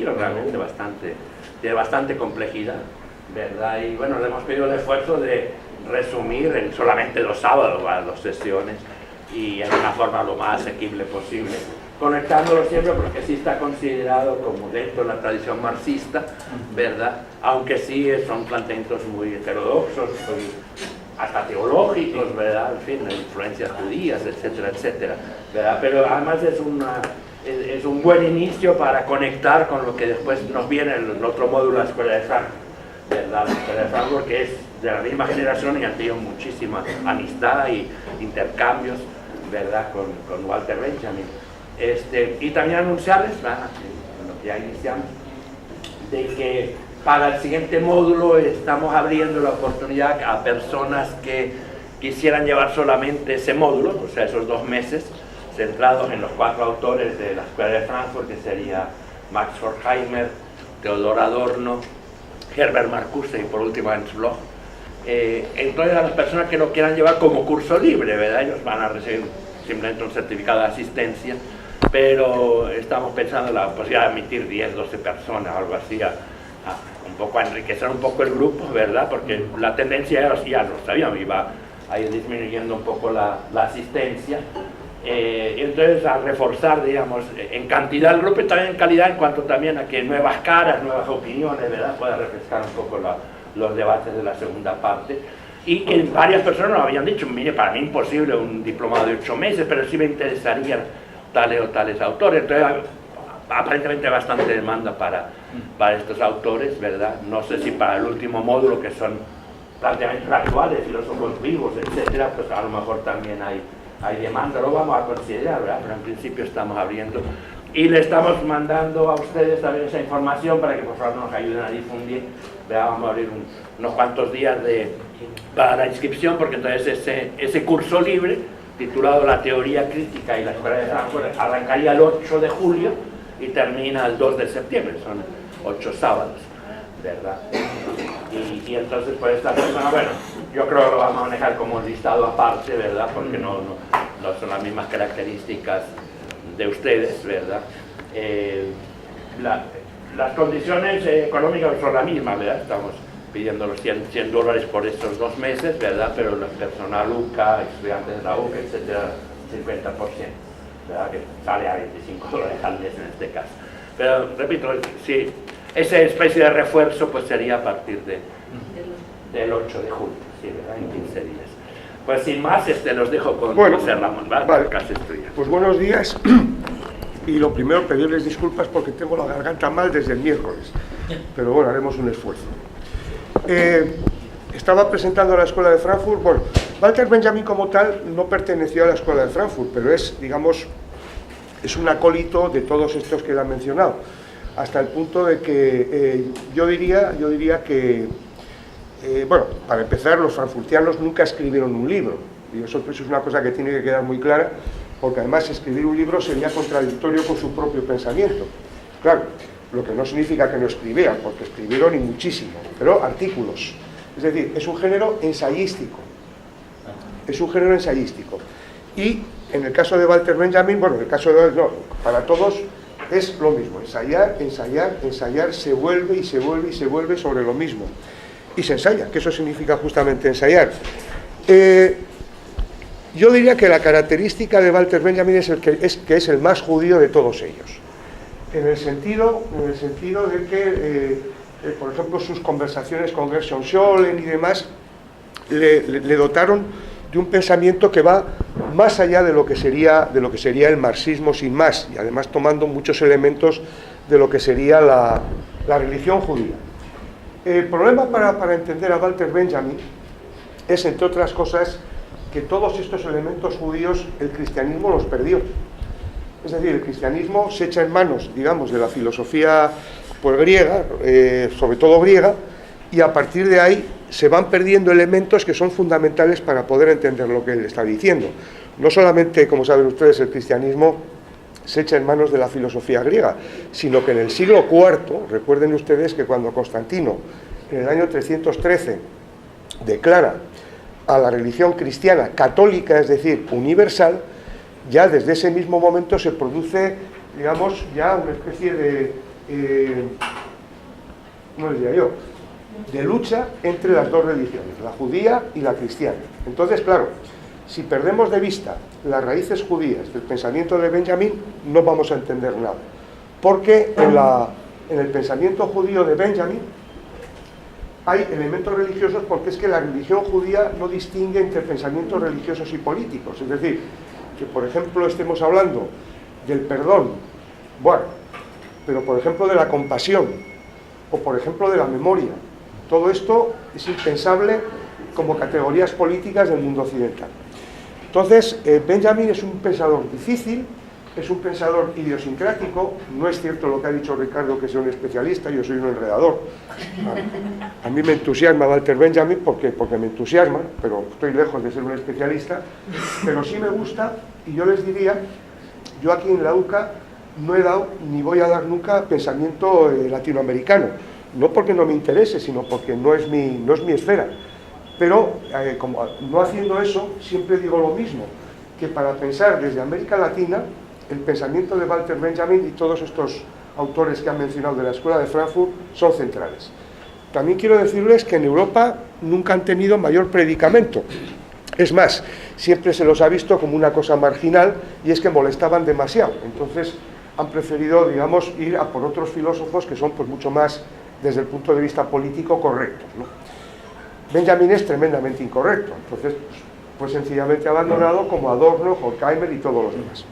libro realmente tiene bastante complejidad, ¿verdad? Y bueno, le hemos pedido el esfuerzo de resumir en solamente 2 sábados las 2 sesiones y en una forma lo más asequible posible, conectándolo siempre porque sí está considerado como dentro de la tradición marxista, ¿verdad? Aunque sí son planteamientos muy heterodoxos, hasta teológicos, ¿verdad? En fin, influencias judías, etcétera, etcétera, ¿verdad? Pero además es un buen inicio para conectar con lo que después nos viene el otro módulo de la Escuela de Frankfurt, ¿verdad? La Escuela de Frankfurt, que es de la misma generación y han tenido muchísima amistad y intercambios, ¿verdad? Con Walter Benjamin. Y también anunciarles, ¿verdad? Bueno, ya iniciamos, de que para el siguiente módulo estamos abriendo la oportunidad a personas que quisieran llevar solamente ese módulo, o sea, esos 2 meses, centrados en los 4 autores de la Escuela de Frankfurt, que sería Max Horkheimer, Theodor Adorno, Herbert Marcuse y por último Ernst Bloch. Entonces a las personas que lo quieran llevar como curso libre, ¿verdad? Ellos van a recibir simplemente un certificado de asistencia, pero estamos pensando en la posibilidad de admitir 10, 12 personas o algo así, un poco a enriquecer un poco el grupo, ¿verdad? Porque la tendencia ya lo sabíamos, iba a ir disminuyendo un poco la asistencia. Y entonces a reforzar, digamos, en cantidad del grupo y también en calidad en cuanto también a que nuevas caras, nuevas opiniones, ¿verdad? Pueda refrescar un poco los debates de la segunda parte. Y que varias personas nos habían dicho, mire, para mí imposible un diplomado de 8 meses, pero sí me interesarían tales o tales autores. Entonces, aparentemente hay bastante demanda para estos autores, ¿verdad? No sé si para el último módulo, que son planteamientos actuales, filósofos vivos, etcétera, pues a lo mejor también hay demanda, lo vamos a considerar, ¿verdad? Pero en principio estamos abriendo y le estamos mandando a ustedes también esa información para que por favor nos ayuden a difundir, ¿verdad? Vamos a abrir unos cuantos días para la inscripción, porque entonces ese curso libre titulado La Teoría Crítica y la Escuela de Frankfurt arrancaría el 8 de julio y termina el 2 de septiembre, son 8 sábados, ¿verdad? Y entonces pues esta persona, bueno, yo creo que lo vamos a manejar como un listado aparte, ¿verdad? Porque no son las mismas características de ustedes, ¿verdad? Las condiciones económicas son las mismas, ¿verdad? Estamos pidiendo los $100 por estos 2 meses, ¿verdad? Pero el personal UCA, estudiantes de la UCA, etcétera, 50%, ¿verdad? Que sale a $25 al mes en este caso. Pero, repito, si esa especie de refuerzo pues sería a partir del 8 de julio, sí, ¿verdad? En 15 días. Pues sin más, los dejo con José Ramón, ¿vale? Vale. Tuya. Pues buenos días. Y lo primero, pedirles disculpas porque tengo la garganta mal desde el miércoles. Pero bueno, haremos un esfuerzo. Estaba presentando la Escuela de Frankfurt. Bueno, Walter Benjamin como tal no perteneció a la Escuela de Frankfurt, pero es, digamos, es un acólito de todos estos que le han mencionado. Hasta el punto de que yo diría que, bueno, para empezar, los frankfurtianos nunca escribieron un libro. Y eso es una cosa que tiene que quedar muy clara, porque además escribir un libro sería contradictorio con su propio pensamiento. Claro, lo que no significa que no escribieran, porque escribieron y muchísimo, pero artículos. Es decir, es un género ensayístico. Es un género ensayístico. Y en el caso de Walter Benjamin, bueno, en el caso de... No, para todos es lo mismo. Ensayar, ensayar, ensayar, se vuelve y se vuelve y se vuelve sobre lo mismo. Y se ensaya, que eso significa justamente ensayar. Yo diría que la característica de Walter Benjamin es que es el más judío de todos ellos. En el sentido de que, por ejemplo, sus conversaciones con Gershom Scholem y demás le dotaron de un pensamiento que va más allá de lo que sería el marxismo sin más, y además tomando muchos elementos de lo que sería la religión judía. El problema para entender a Walter Benjamin es, entre otras cosas, que todos estos elementos judíos el cristianismo los perdió. Es decir, el cristianismo se echa en manos, digamos, de la filosofía pues, griega, sobre todo griega, y a partir de ahí se van perdiendo elementos que son fundamentales para poder entender lo que él está diciendo. No solamente, como saben ustedes, el cristianismo se echa en manos de la filosofía griega, sino que en el siglo IV, recuerden ustedes que cuando Constantino, en el año 313, declara a la religión cristiana católica, es decir, universal, ya desde ese mismo momento se produce, digamos, ya una especie ¿cómo les diría yo?, de lucha entre las dos religiones, la judía y la cristiana. Entonces, claro, si perdemos de vista las raíces judías del pensamiento de Benjamin, no vamos a entender nada. Porque en el pensamiento judío de Benjamin hay elementos religiosos, porque es que la religión judía no distingue entre pensamientos religiosos y políticos. Es decir, que por ejemplo estemos hablando del perdón, bueno, pero por ejemplo de la compasión, o por ejemplo de la memoria. Todo esto es impensable como categorías políticas del mundo occidental. Entonces, Benjamin es un pensador difícil, es un pensador idiosincrático. No es cierto lo que ha dicho Ricardo, que sea un especialista, yo soy un enredador. A mí me entusiasma Walter Benjamin porque me entusiasma, pero estoy lejos de ser un especialista, pero sí me gusta, y yo les diría, yo aquí en la UCA no he dado ni voy a dar nunca pensamiento latinoamericano, no porque no me interese, sino porque no es mi esfera. Pero, como no haciendo eso, siempre digo lo mismo, que para pensar desde América Latina, el pensamiento de Walter Benjamin y todos estos autores que han mencionado de la Escuela de Frankfurt son centrales. También quiero decirles que en Europa nunca han tenido mayor predicamento. Es más, siempre se los ha visto como una cosa marginal, y es que molestaban demasiado. Entonces han preferido, digamos, ir a por otros filósofos que son pues mucho más, desde el punto de vista político, correctos, ¿no? Benjamin es tremendamente incorrecto, entonces pues sencillamente abandonado, como Adorno, Horkheimer y todos los demás.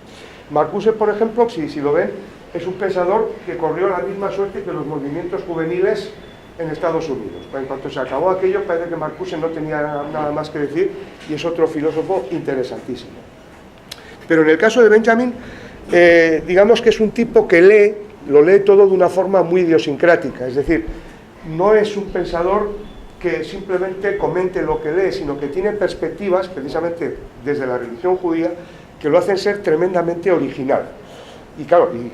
Marcuse, por ejemplo, si lo ven, es un pensador que corrió la misma suerte que los movimientos juveniles en Estados Unidos. En cuanto se acabó aquello, parece que Marcuse no tenía nada más que decir, y es otro filósofo interesantísimo. Pero en el caso de Benjamin, digamos que es un tipo que lo lee todo de una forma muy idiosincrática, es decir, no es un pensador que simplemente comente lo que lee, sino que tiene perspectivas, precisamente desde la religión judía, que lo hacen ser tremendamente original. Y claro, y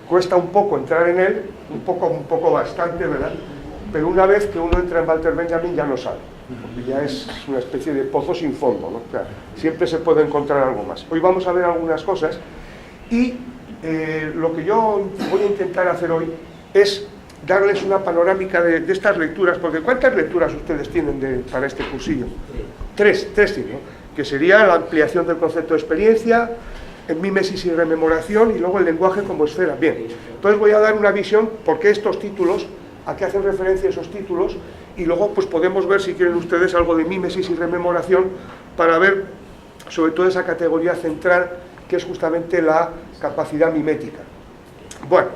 cuesta un poco entrar en él, un poco bastante, ¿verdad? Pero una vez que uno entra en Walter Benjamin ya no sale, porque ya es una especie de pozo sin fondo, ¿no? O sea, siempre se puede encontrar algo más. Hoy vamos a ver algunas cosas, y lo que yo voy a intentar hacer hoy es darles una panorámica de estas lecturas, porque ¿cuántas lecturas ustedes tienen para este cursillo? Tres tienen, ¿no? Que sería la ampliación del concepto de experiencia, en mímesis y rememoración, y luego el lenguaje como esfera. Bien, entonces voy a dar una visión, porque estos títulos, a qué hacen referencia esos títulos, y luego pues podemos ver, si quieren ustedes, algo de mímesis y rememoración, para ver sobre todo esa categoría central, que es justamente la capacidad mimética. Bueno,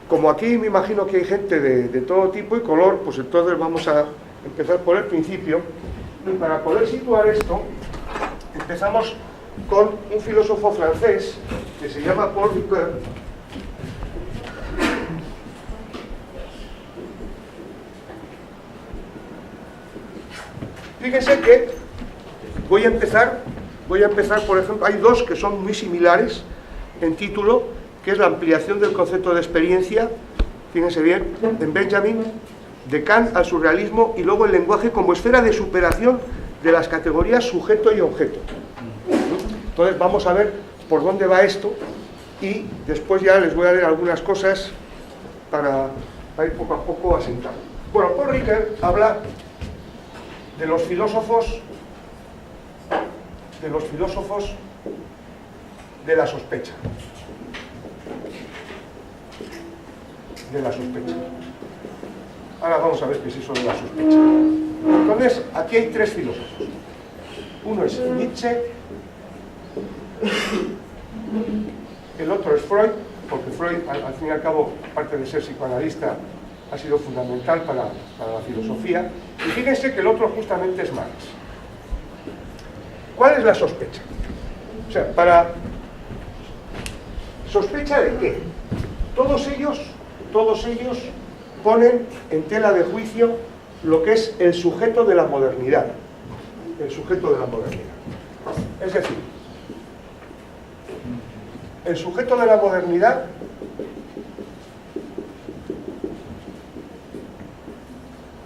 como aquí me imagino que hay gente de todo tipo y color, pues entonces vamos a empezar por el principio. Y para poder situar esto, empezamos con un filósofo francés que se llama Paul Ricoeur. Fíjense que voy a empezar, por ejemplo, hay dos que son muy similares en título, que es la ampliación del concepto de experiencia, fíjense bien, en Benjamin, de Kant al surrealismo, y luego el lenguaje como esfera de superación de las categorías sujeto y objeto. Entonces vamos a ver por dónde va esto, y después ya les voy a leer algunas cosas para ir poco a poco asentando. Bueno, Paul Ricoeur habla de los filósofos de la sospecha. Ahora vamos a ver qué es eso de la sospecha. Entonces, aquí hay tres filósofos. Uno es Nietzsche, el otro es Freud, porque Freud, al fin y al cabo, aparte de ser psicoanalista, ha sido fundamental para la filosofía. Y fíjense que el otro justamente es Marx. ¿Cuál es la sospecha? O sea, ¿sospecha de qué? Todos ellos ponen en tela de juicio lo que es el sujeto de la modernidad. El sujeto de la modernidad. Es decir, el sujeto de la modernidad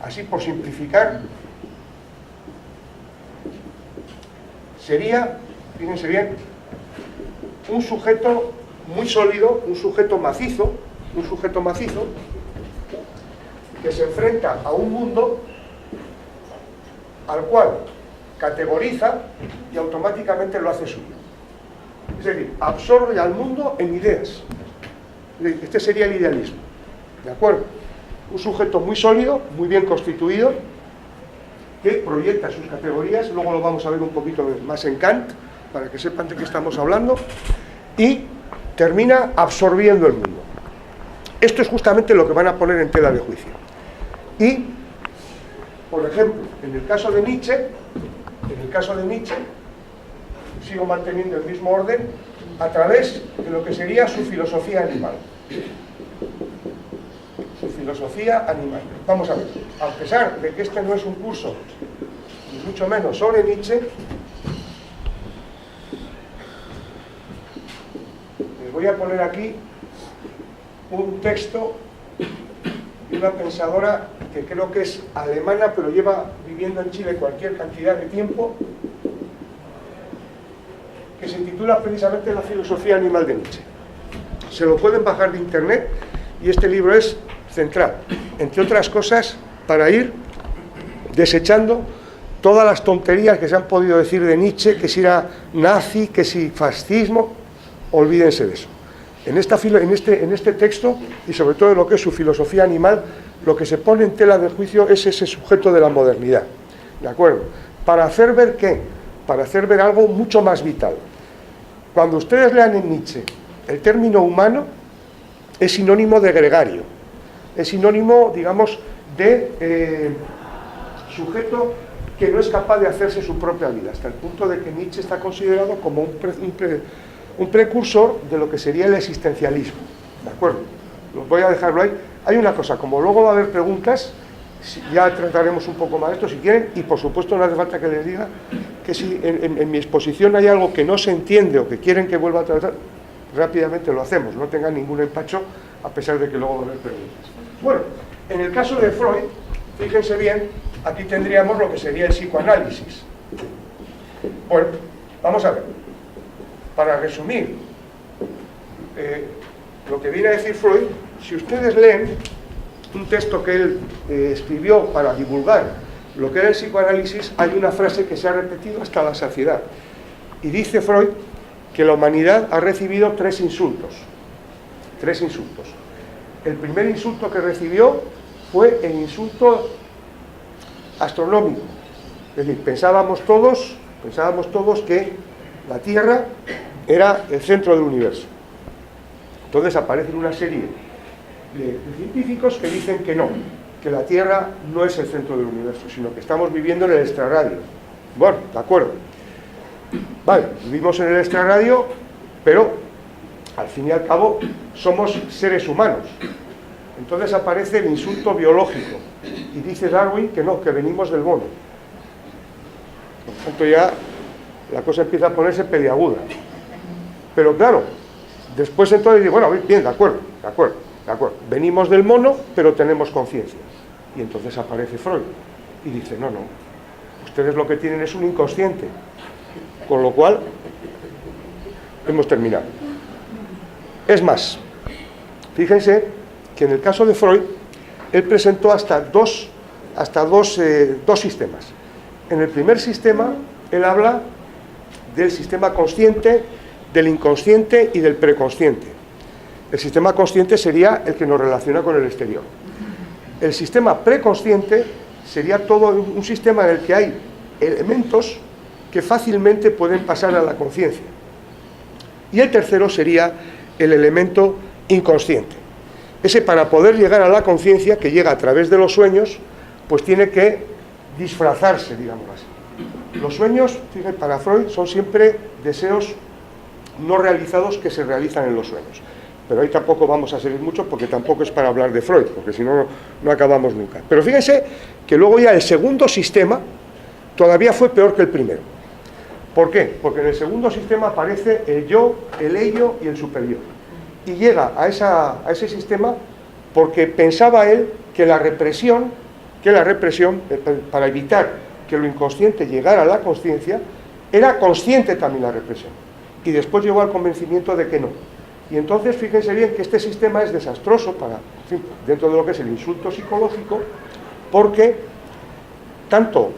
así por simplificar, sería, fíjense bien, un sujeto muy sólido, un sujeto macizo, un sujeto macizo que se enfrenta a un mundo al cual categoriza y automáticamente lo hace suyo. Es decir, absorbe al mundo en ideas. Este sería el idealismo, ¿de acuerdo? Un sujeto muy sólido, muy bien constituido, que proyecta sus categorías, luego lo vamos a ver un poquito más en Kant, para que sepan de qué estamos hablando, y termina absorbiendo el mundo. Esto es justamente lo que van a poner en tela de juicio. Y, por ejemplo, en el caso de Nietzsche, sigo manteniendo el mismo orden, a través de lo que sería su filosofía animal. Su filosofía animal. Vamos a ver, a pesar de que este no es un curso, ni mucho menos sobre Nietzsche, les voy a poner aquí un texto de una pensadora que creo que es alemana, pero lleva viviendo en Chile cualquier cantidad de tiempo, que se titula precisamente La filosofía animal de Nietzsche. Se lo pueden bajar de internet y este libro es central, entre otras cosas, para ir desechando todas las tonterías que se han podido decir de Nietzsche, que si era nazi, que si fascismo, olvídense de eso. En este texto, y sobre todo en lo que es su filosofía animal, lo que se pone en tela de juicio es ese sujeto de la modernidad, ¿de acuerdo? ¿Para hacer ver qué? Para hacer ver algo mucho más vital. Cuando ustedes lean en Nietzsche el término humano, es sinónimo de gregario, es sinónimo, digamos, de sujeto que no es capaz de hacerse su propia vida, hasta el punto de que Nietzsche está considerado como un precursor de lo que sería el existencialismo, ¿de acuerdo? Los voy a dejarlo ahí. Hay una cosa, como luego va a haber preguntas, ya trataremos un poco más esto si quieren, y por supuesto no hace falta que les diga que si en mi exposición hay algo que no se entiende o que quieren que vuelva a tratar, rápidamente lo hacemos, no tengan ningún empacho, a pesar de que luego va a haber preguntas. Bueno, en el caso de Freud, fíjense bien, aquí tendríamos lo que sería el psicoanálisis. Bueno, vamos a ver, para resumir lo que viene a decir Freud, si ustedes leen un texto que él escribió para divulgar lo que era el psicoanálisis, hay una frase que se ha repetido hasta la saciedad, y dice Freud que la humanidad ha recibido tres insultos. El primer insulto que recibió fue el insulto astronómico, es decir, pensábamos todos que la Tierra era el centro del universo. Entonces aparecen una serie de científicos que dicen que no, que la Tierra no es el centro del universo, sino que estamos viviendo en el extrarradio. Bueno, de acuerdo. Vale, vivimos en el extrarradio, pero al fin y al cabo somos seres humanos. Entonces aparece el insulto biológico y dice Darwin que no, que venimos del mono. Por tanto ya la cosa empieza a ponerse peliaguda. Pero claro, después entonces digo, bueno, bien, de acuerdo, venimos del mono, pero tenemos conciencia. Y entonces aparece Freud y dice, no, ustedes lo que tienen es un inconsciente. Con lo cual, hemos terminado. Es más, fíjense que en el caso de Freud, él presentó hasta dos sistemas. En el primer sistema, él habla del sistema consciente, del inconsciente y del preconsciente. El sistema consciente sería el que nos relaciona con el exterior. El sistema preconsciente sería todo un sistema en el que hay elementos que fácilmente pueden pasar a la conciencia. Y el tercero sería el elemento inconsciente. Ese, para poder llegar a la conciencia, que llega a través de los sueños, pues tiene que disfrazarse, digamos así. Los sueños, fíjense, para Freud son siempre deseos no realizados que se realizan en los sueños. Pero ahí tampoco vamos a seguir mucho, porque tampoco es para hablar de Freud, porque si no, no acabamos nunca. Pero fíjense que luego ya el segundo sistema todavía fue peor que el primero. ¿Por qué? Porque en el segundo sistema aparece el yo, el ello y el superior. Y llega a ese sistema porque pensaba él que la represión, para evitar que lo inconsciente llegara a la consciencia, era consciente también la represión. Y después llegó al convencimiento de que no, Y entonces fíjense bien que este sistema es desastroso para, en fin, dentro de lo que es el insulto psicológico, porque tanto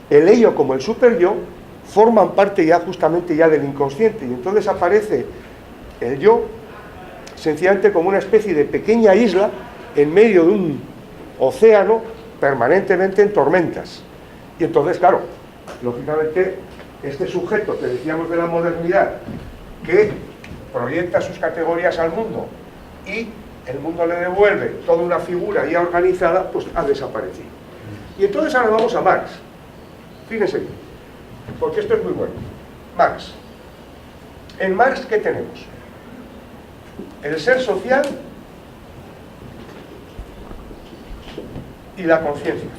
el ello como el superyo forman parte ya justamente ya del inconsciente, y entonces aparece el yo sencillamente como una especie de pequeña isla en medio de un océano permanentemente en tormentas. Y entonces, claro, lógicamente este sujeto que decíamos de la modernidad, que proyecta sus categorías al mundo y el mundo le devuelve toda una figura ya organizada, pues ha desaparecido. Y entonces ahora vamos a Marx. Fíjense bien, porque esto es muy bueno. Marx. En Marx, ¿qué tenemos? El ser social y la conciencia.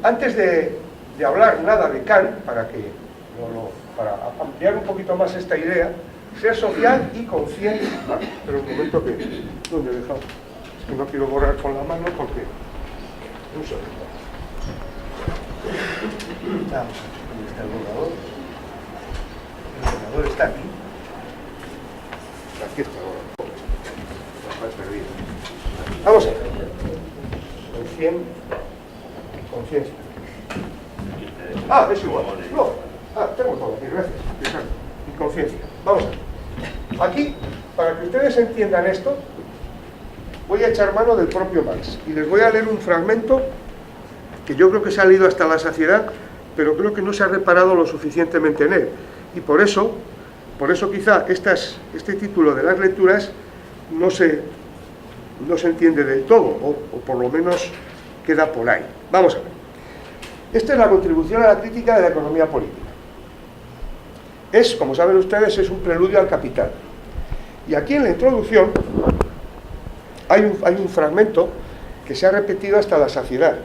Antes de hablar nada de Kant, para ampliar un poquito más esta idea, ser social y consciente. Vale, pero un momento que... ¿Dónde he dejado? Es que no quiero borrar con la mano porque... Un segundo. Vamos, ¿dónde está el borrador? El borrador está aquí. Aquí está el borrador. Está perdido. Vamos a ver. Conciencia. Ah, es igual. No. Ah, tengo todo aquí, gracias. Inconsciencia. Vamos a ver. Aquí, para que ustedes entiendan esto, voy a echar mano del propio Marx y les voy a leer un fragmento que yo creo que se ha leído hasta la saciedad, pero creo que no se ha reparado lo suficientemente en él. Y por eso quizá este título de las lecturas no se entiende del todo, o por lo menos queda por ahí. Vamos a ver. Esta es la contribución a la crítica de la economía política. Como saben ustedes, es un preludio al Capital. Y aquí en la introducción hay un fragmento que se ha repetido hasta la saciedad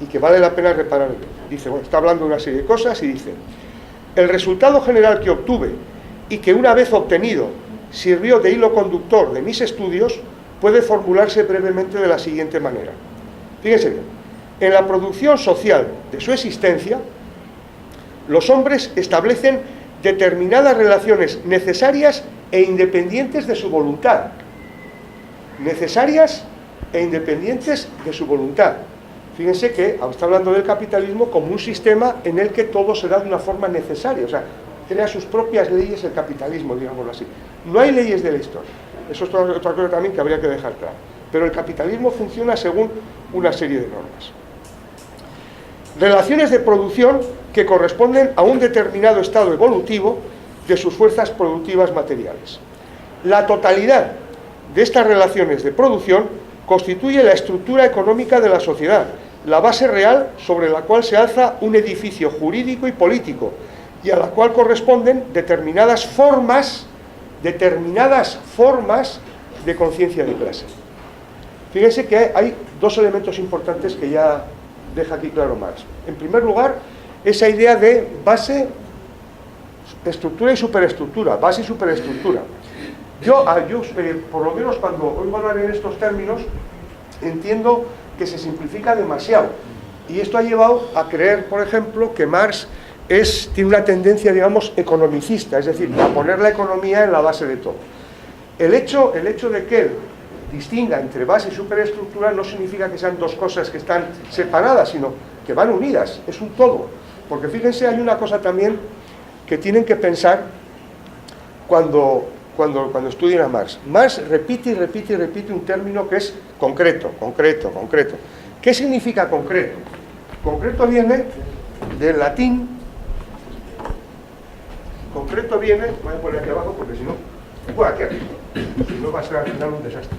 y que vale la pena reparar en él. Dice, bueno, está hablando de una serie de cosas y dice: el resultado general que obtuve y que una vez obtenido sirvió de hilo conductor de mis estudios puede formularse brevemente de la siguiente manera. Fíjense bien, en la producción social de su existencia, los hombres establecen determinadas relaciones necesarias e independientes de su voluntad. Necesarias e independientes de su voluntad. Fíjense que está hablando del capitalismo como un sistema en el que todo se da de una forma necesaria, o sea, crea sus propias leyes el capitalismo, digámoslo así. No hay leyes de la historia, eso es otra cosa también que habría que dejar claro, pero el capitalismo funciona según una serie de normas. Relaciones de producción que corresponden a un determinado estado evolutivo de sus fuerzas productivas materiales. La totalidad de estas relaciones de producción constituye la estructura económica de la sociedad, la base real sobre la cual se alza un edificio jurídico y político, y a la cual corresponden determinadas formas de conciencia de clase. Fíjense que hay dos elementos importantes que ya deja aquí claro Marx. En primer lugar, esa idea de base, estructura y superestructura, base y superestructura. Yo por lo menos cuando oigo hablar en estos términos, entiendo que se simplifica demasiado. Y esto ha llevado a creer, por ejemplo, que Marx tiene una tendencia, digamos, economicista, es decir, a poner la economía en la base de todo. El hecho de que él distinga entre base y superestructura no significa que sean dos cosas que están separadas, sino que van unidas, es un todo. Porque fíjense, hay una cosa también que tienen que pensar cuando estudien a Marx. Marx repite y repite y repite un término que es concreto, concreto, concreto. ¿Qué significa concreto? Concreto viene del latín. Concreto viene, voy a poner aquí abajo porque si no, bueno, aquí arriba, si no va a ser al final un desastre.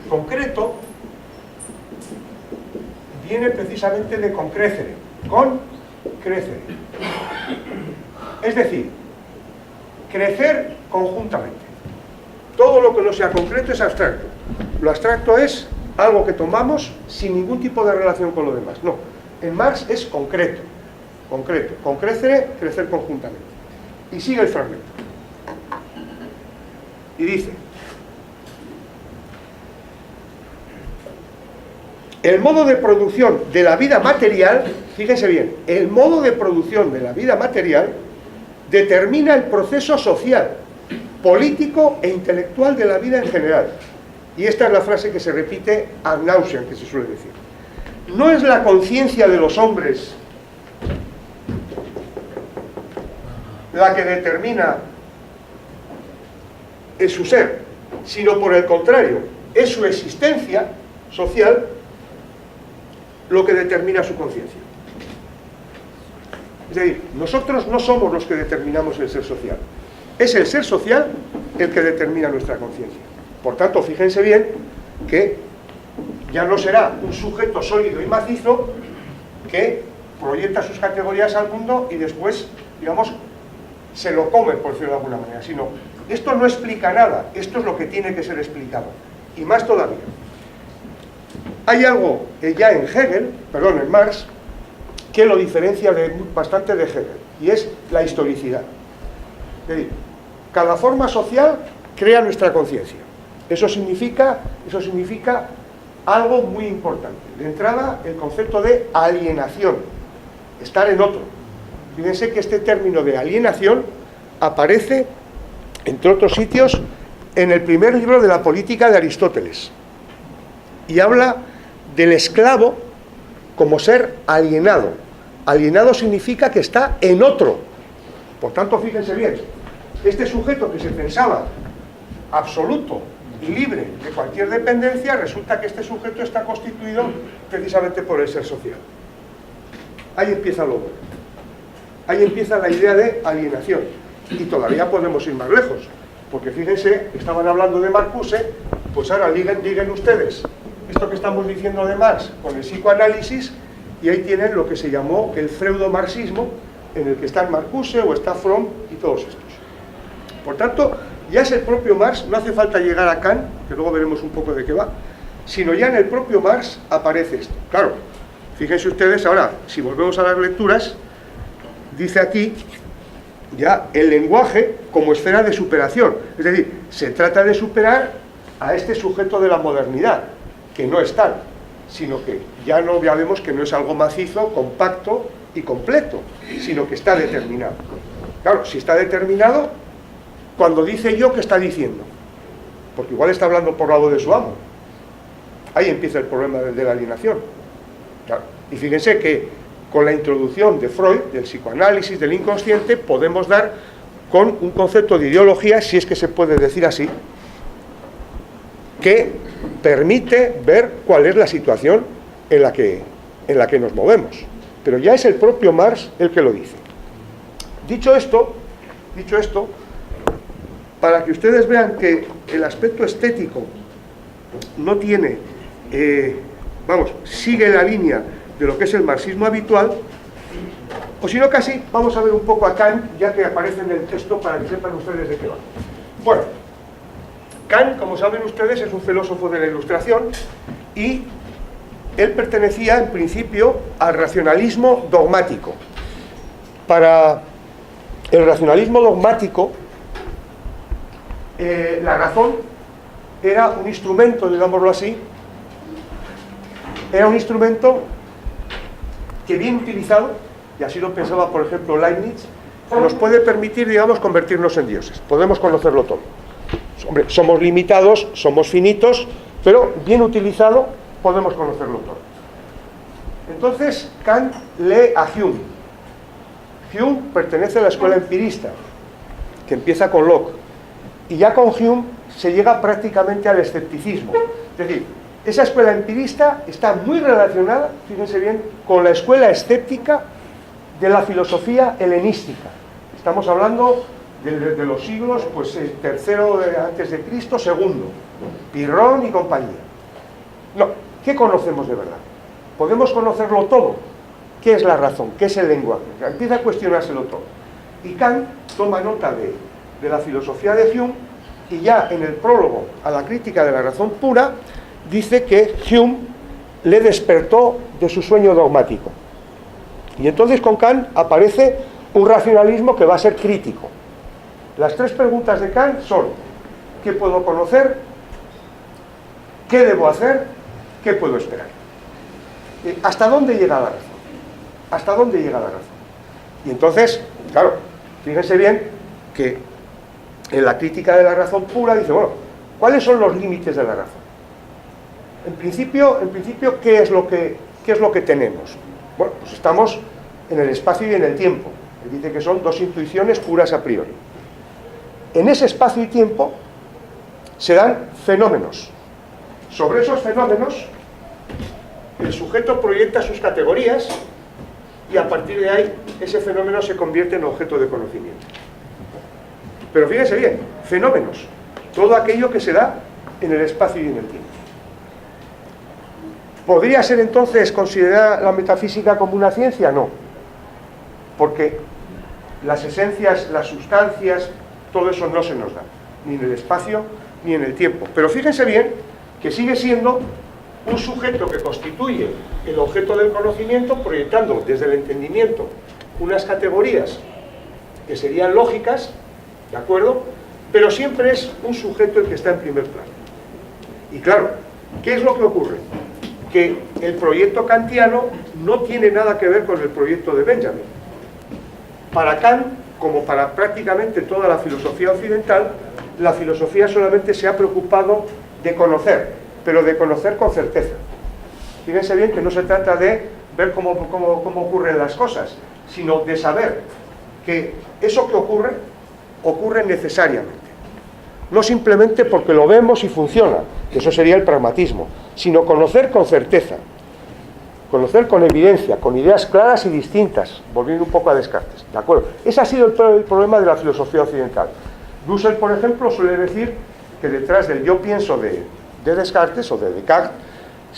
Concreto viene precisamente de concrecere, con crecere. Es decir, crecer conjuntamente. Todo lo que no sea concreto es abstracto. Lo abstracto es algo que tomamos sin ningún tipo de relación con lo demás. No, en Marx es concreto, concreto, con crecere, crecer conjuntamente. Y sigue el fragmento. Y dice: el modo de producción de la vida material, fíjense bien, el modo de producción de la vida material determina el proceso social, político e intelectual de la vida en general. Y esta es la frase que se repite ad nauseam, que se suele decir. No es la conciencia de los hombres la que determina su ser, sino por el contrario, es su existencia social lo que determina su conciencia. Es decir, nosotros no somos los que determinamos el ser social, es el ser social el que determina nuestra conciencia. Por tanto, fíjense bien que ya no será un sujeto sólido y macizo que proyecta sus categorías al mundo y después, digamos, se lo come, por decirlo de alguna manera, sino, esto no explica nada, esto es lo que tiene que ser explicado, y más todavía. Hay algo ya en Marx, que lo diferencia bastante de Hegel, y es la historicidad. Es decir, cada forma social crea nuestra conciencia. Eso significa algo muy importante. De entrada, el concepto de alienación, estar en otro. Fíjense que este término de alienación aparece, entre otros sitios, en el primer libro de la Política de Aristóteles. Y habla del esclavo como ser alienado. Alienado significa que está en otro. Por tanto, fíjense bien, este sujeto que se pensaba absoluto y libre de cualquier dependencia, resulta que este sujeto está constituido precisamente por el ser social. Ahí empieza lo bueno. Ahí empieza la idea de alienación. Y todavía podemos ir más lejos, porque fíjense, estaban hablando de Marcuse, pues ahora liguen ustedes esto que estamos diciendo de Marx con el psicoanálisis, y ahí tienen lo que se llamó el freudomarxismo, en el que están Marcuse o está Fromm y todos estos. Por tanto, ya es el propio Marx, no hace falta llegar a Kant, que luego veremos un poco de qué va, sino ya en el propio Marx aparece esto. Claro, fíjense ustedes ahora, si volvemos a las lecturas, dice aquí ya el lenguaje como esfera de superación. Es decir, se trata de superar a este sujeto de la modernidad, que no es tal, sino que ya vemos que no es algo macizo, compacto y completo, sino que está determinado. Claro, si está determinado, cuando dice yo, ¿qué está diciendo? Porque igual está hablando por lado de su amo. Ahí empieza el problema de la alienación. Claro. Y fíjense que con la introducción de Freud, del psicoanálisis, del inconsciente, podemos dar con un concepto de ideología, si es que se puede decir así, que permite ver cuál es la situación en la que nos movemos. Pero ya es el propio Marx el que lo dice. Dicho esto, para que ustedes vean que el aspecto estético no tiene, sigue la línea de lo que es el marxismo habitual, o si no casi, vamos a ver un poco a Kant, ya que aparece en el texto, para que sepan ustedes de qué va. Bueno, Kant, como saben ustedes, es un filósofo de la Ilustración, y él pertenecía en principio al racionalismo dogmático. Para el racionalismo dogmático, la razón era un instrumento, digámoslo así, era un instrumento que bien utilizado, y así lo pensaba por ejemplo Leibniz, nos puede permitir, digamos, convertirnos en dioses. Podemos conocerlo todo. Hombre, somos limitados, somos finitos, pero bien utilizado podemos conocerlo todo. Entonces Kant lee a Hume. Hume pertenece a la escuela empirista, que empieza con Locke, y ya con Hume se llega prácticamente al escepticismo. Es decir, esa escuela empirista está muy relacionada, fíjense bien, con la escuela escéptica de la filosofía helenística. Estamos hablando de los siglos, pues el tercero antes de Cristo, segundo, Pirrón y compañía. No, ¿qué conocemos de verdad? ¿Podemos conocerlo todo? ¿Qué es la razón? ¿Qué es el lenguaje? Empieza a cuestionárselo todo. Y Kant toma nota de la filosofía de Hume, y ya en el prólogo a la crítica de la razón pura, dice que Hume le despertó de su sueño dogmático. Y entonces con Kant aparece un racionalismo que va a ser crítico. Las tres preguntas de Kant son: ¿qué puedo conocer? ¿Qué debo hacer? ¿Qué puedo esperar? ¿Hasta dónde llega la razón? ¿Hasta dónde llega la razón? Y entonces, claro, Fíjense bien que en la crítica de la razón pura dice, bueno, ¿cuáles son los límites de la razón? En principio, ¿qué es lo que tenemos? Bueno, pues estamos en el espacio y en el tiempo. Él dice que son dos intuiciones puras a priori. En ese espacio y tiempo se dan fenómenos. Sobre esos fenómenos, el sujeto proyecta sus categorías y a partir de ahí ese fenómeno se convierte en objeto de conocimiento. Pero fíjense bien, fenómenos, todo aquello que se da en el espacio y en el tiempo. ¿Podría ser entonces considerada la metafísica como una ciencia? No, porque las esencias, las sustancias, todo eso no se nos da, ni en el espacio ni en el tiempo. Pero fíjense bien que sigue siendo un sujeto que constituye el objeto del conocimiento, proyectando desde el entendimiento unas categorías que serían lógicas, ¿de acuerdo? Pero siempre es un sujeto el que está en primer plano. Y claro, ¿qué es lo que ocurre? Que el proyecto kantiano no tiene nada que ver con el proyecto de Benjamin. Para Kant, como para prácticamente toda la filosofía occidental, la filosofía solamente se ha preocupado de conocer, pero de conocer con certeza. Fíjense bien que no se trata de ver cómo ocurren las cosas, sino de saber que eso que ocurre, ocurre necesariamente. No simplemente porque lo vemos y funciona, que eso sería el pragmatismo, sino conocer con certeza, conocer con evidencia, con ideas claras y distintas, volviendo un poco a Descartes, ¿de acuerdo? Ese ha sido el problema de la filosofía occidental. Dussel, por ejemplo, suele decir que detrás del yo pienso de Descartes o de Descartes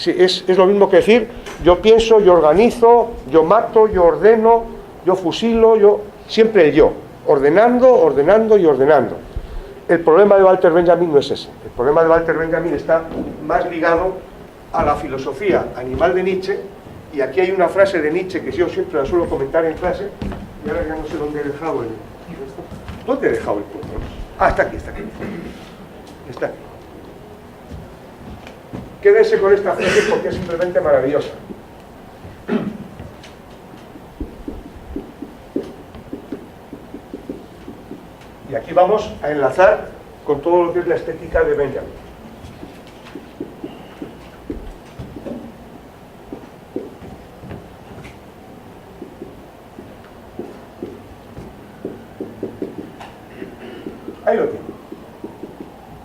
es lo mismo que decir yo pienso, yo organizo, yo mato, yo ordeno, yo fusilo, siempre el yo, ordenando y ordenando. El problema de Walter Benjamin no es ese. El problema de Walter Benjamin está más ligado a la filosofía animal de Nietzsche, y aquí hay una frase de Nietzsche que yo siempre la suelo comentar en clase, y ahora ya no sé dónde he dejado ¿Dónde he dejado el punto? Ah, está aquí. Está aquí. Quédense con esta frase porque es simplemente maravillosa. Y aquí vamos a enlazar con todo lo que es la estética de Benjamin. Ahí lo tiene.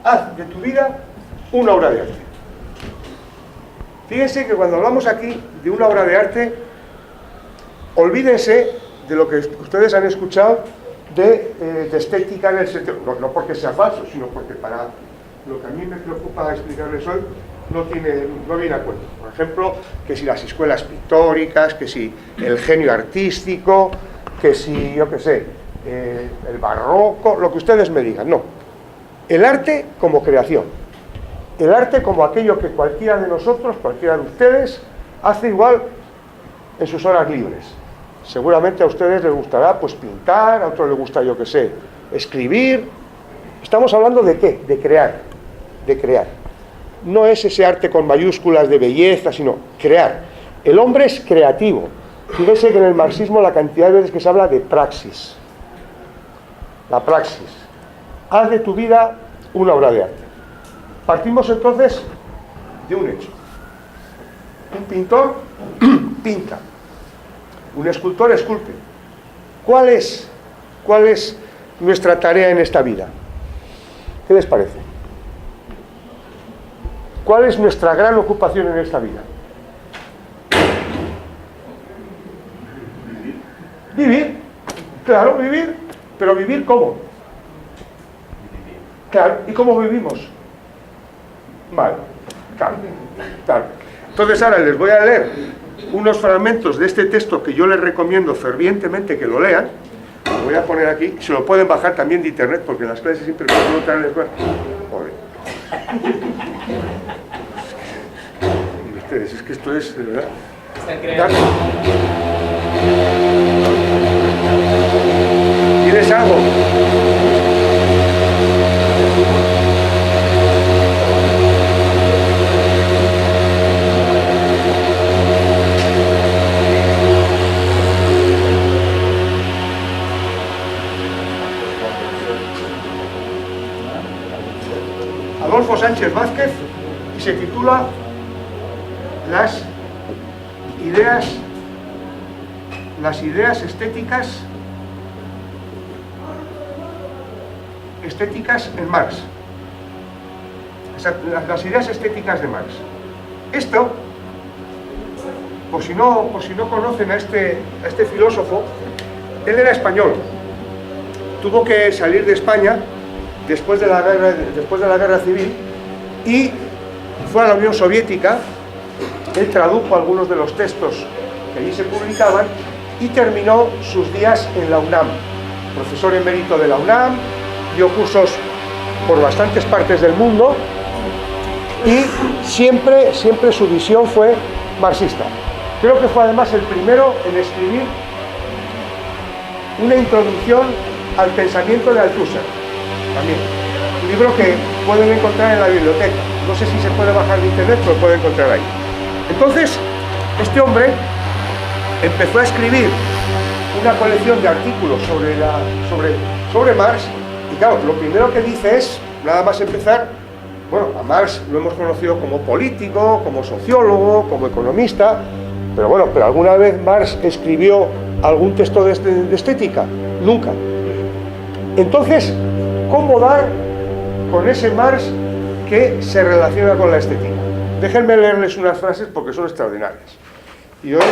Haz de tu vida una obra de arte. Fíjense que cuando hablamos aquí de una obra de arte, olvídense de lo que ustedes han escuchado de estética en el sentido, no porque sea falso, sino porque para lo que a mí me preocupa explicarles hoy no viene a cuento. Por ejemplo, que si las escuelas pictóricas, que si el genio artístico, que si, yo qué sé, el barroco, lo que ustedes me digan. No, el arte como creación, el arte como aquello que cualquiera de nosotros, cualquiera de ustedes hace igual en sus horas libres. Seguramente a ustedes les gustará pues pintar, a otros les gusta, yo qué sé, escribir. Estamos hablando de ¿qué? De crear, de crear. No es ese arte con mayúsculas de belleza, sino crear. El hombre es creativo. Fíjense que en el marxismo la cantidad de veces que se habla de praxis. La praxis. Haz de tu vida una obra de arte. Partimos entonces de un hecho. Un pintor pinta. Un escultor esculpe. ¿Cuál es nuestra tarea en esta vida? ¿Qué les parece? ¿Cuál es nuestra gran ocupación en esta vida? Vivir. Claro, vivir. Pero ¿vivir cómo? Claro, ¿y cómo vivimos? Vale, claro. Entonces ahora les voy a leer unos fragmentos de este texto que yo les recomiendo fervientemente que lo lean. Lo voy a poner aquí, se lo pueden bajar también de internet porque en las clases siempre me preguntan en la escuela. Joder. Y ustedes, es que esto es de verdad. ¿Tienes algo? se titula Las ideas estéticas en Marx. Las ideas estéticas de Marx. Esto, por si no conocen a este filósofo, él era español. Tuvo que salir de España después de la guerra civil y fue a la Unión Soviética. Él tradujo algunos de los textos que allí se publicaban y terminó sus días en la UNAM. Profesor emérito de la UNAM, dio cursos por bastantes partes del mundo y siempre su visión fue marxista. Creo que fue además el primero en escribir una introducción al pensamiento de Althusser, también. Un libro que pueden encontrar en la biblioteca. No sé si se puede bajar de internet, pero lo pueden encontrar ahí. Entonces, este hombre empezó a escribir una colección de artículos sobre Marx, y claro, lo primero que dice es, nada más empezar, bueno, a Marx lo hemos conocido como político, como sociólogo, como economista, pero bueno, ¿pero alguna vez Marx escribió algún texto de estética? Nunca. Entonces, ¿cómo dar con ese Marx que se relaciona con la estética? Déjenme leerles unas frases porque son extraordinarias. Y hoy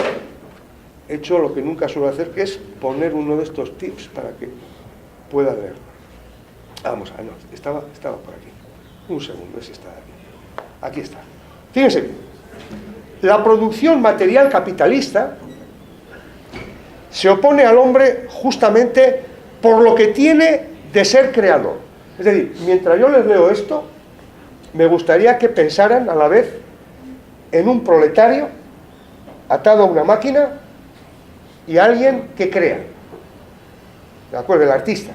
he hecho lo que nunca suelo hacer, que es poner uno de estos tips para que pueda leerlo. Vamos a ver, no, estaba por aquí. Un segundo, ese está aquí. Aquí está. Fíjense bien. La producción material capitalista se opone al hombre justamente por lo que tiene de ser creador. Es decir, mientras yo les leo esto, me gustaría que pensaran a la vez en un proletario atado a una máquina y alguien que crea. ¿De acuerdo? El artista.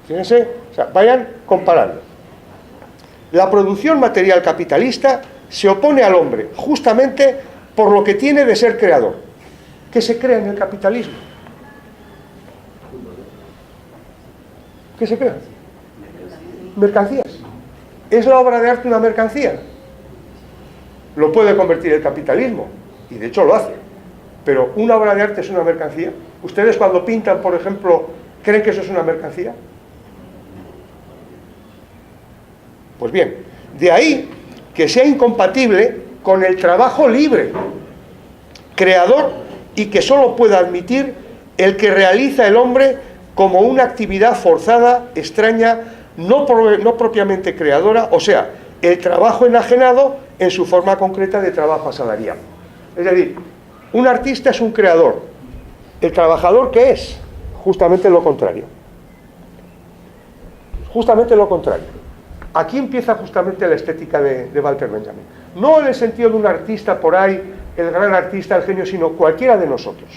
Fíjense, o sea, vayan comparando. La producción material capitalista se opone al hombre justamente por lo que tiene de ser creador. ¿Qué se crea en el capitalismo? ¿Qué se crea? Mercancías. ¿Es la obra de arte una mercancía? Lo puede convertir el capitalismo, y de hecho lo hace. Pero ¿una obra de arte es una mercancía? ¿Ustedes cuando pintan, por ejemplo, creen que eso es una mercancía? Pues bien, de ahí que sea incompatible con el trabajo libre, creador, y que solo pueda admitir el que realiza el hombre como una actividad forzada, extraña, no propiamente creadora, o sea, el trabajo enajenado en su forma concreta de trabajo asalariado. Es decir, un artista es un creador. ¿El trabajador qué es? Justamente lo contrario. Justamente lo contrario. Aquí empieza justamente la estética de Walter Benjamin. No en el sentido de un artista por ahí, el gran artista, el genio, sino cualquiera de nosotros.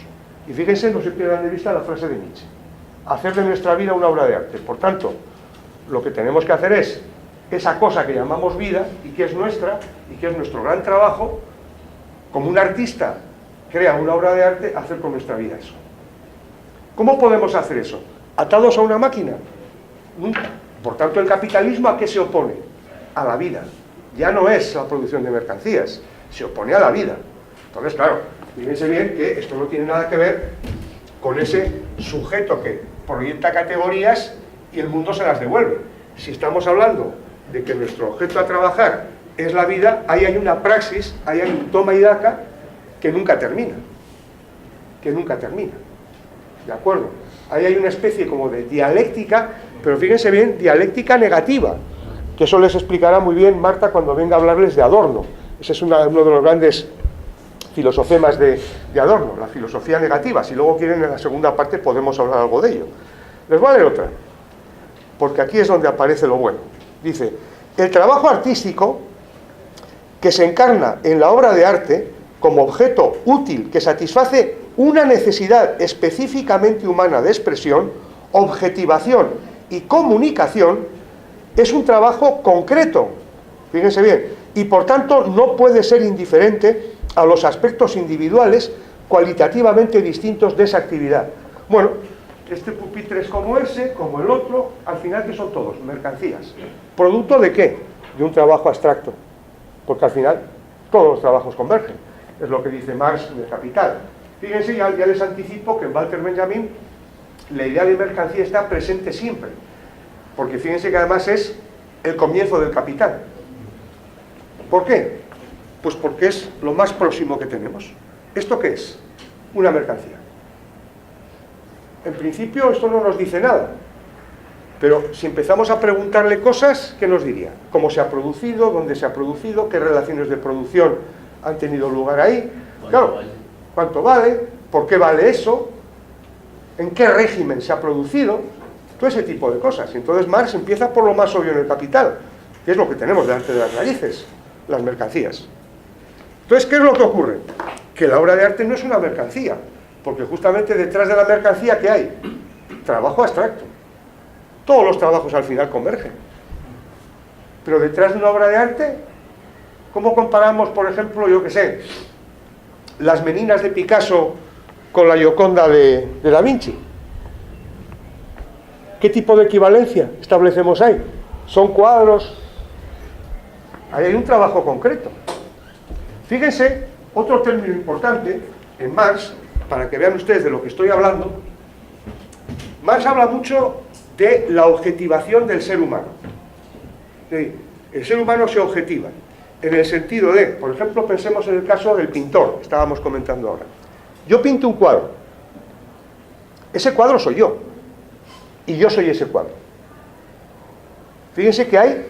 Y fíjense, no se pierdan de vista la frase de Nietzsche. Hacer de nuestra vida una obra de arte. Por tanto, lo que tenemos que hacer es esa cosa que llamamos vida y que es nuestra y que es nuestro gran trabajo, como un artista crea una obra de arte, hacer con nuestra vida eso. ¿Cómo podemos hacer eso? ¿Atados a una máquina? Nunca. Por tanto, el capitalismo ¿a qué se opone? A la vida. Ya no es la producción de mercancías, se opone a la vida. Entonces, claro, fíjense bien que esto no tiene nada que ver con ese sujeto que proyecta categorías y el mundo se las devuelve. Si estamos hablando de que nuestro objeto a trabajar es la vida, ahí hay una praxis, ahí hay un toma y daca que nunca termina. Que nunca termina. ¿De acuerdo? Ahí hay una especie como de dialéctica, pero fíjense bien, dialéctica negativa, que eso les explicará muy bien Marta cuando venga a hablarles de Adorno. Ese es uno de los grandes filosofemas de Adorno, la filosofía negativa. Si luego quieren en la segunda parte podemos hablar algo de ello. Les voy a leer otra, porque aquí es donde aparece lo bueno. Dice, el trabajo artístico que se encarna en la obra de arte como objeto útil que satisface una necesidad específicamente humana de expresión, objetivación y comunicación, es un trabajo concreto, fíjense bien, y por tanto no puede ser indiferente a los aspectos individuales cualitativamente distintos de esa actividad. Bueno, este pupitre es como ese, como el otro, al final ¿qué son todos? Mercancías. ¿Producto de qué? De un trabajo abstracto. porque al final todos los trabajos convergen, es lo que dice Marx en el Capital. Fíjense, ya les anticipo que en Walter Benjamin la idea de mercancía está presente siempre, porque fíjense que además es el comienzo del Capital. ¿Por qué? Pues porque es lo más próximo que tenemos. ¿Esto qué es? Una mercancía. En principio esto no nos dice nada, pero si empezamos a preguntarle cosas, ¿qué nos diría? ¿Cómo se ha producido? ¿Dónde se ha producido? ¿Qué relaciones de producción han tenido lugar ahí? Claro, ¿cuánto vale? ¿Por qué vale eso? ¿En qué régimen se ha producido? Todo ese tipo de cosas. Entonces Marx empieza por lo más obvio en el Capital, que es lo que tenemos delante de las narices, las mercancías. Entonces, ¿qué es lo que ocurre? Que la obra de arte no es una mercancía, porque justamente detrás de la mercancía, ¿qué hay? Trabajo abstracto. Todos los trabajos al final convergen. Pero detrás de una obra de arte, ¿cómo comparamos, por ejemplo, yo qué sé, las Meninas de Picasso con la Gioconda de Da Vinci? ¿Qué tipo de equivalencia establecemos ahí? ¿Son cuadros? Ahí hay un trabajo concreto. Fíjense, otro término importante en Marx, para que vean ustedes de lo que estoy hablando. Marx habla mucho de la objetivación del ser humano. Es decir, el ser humano se objetiva en el sentido de, por ejemplo, pensemos en el caso del pintor, que estábamos comentando ahora. Yo pinto un cuadro. Ese cuadro soy yo. Y yo soy ese cuadro. Fíjense que hay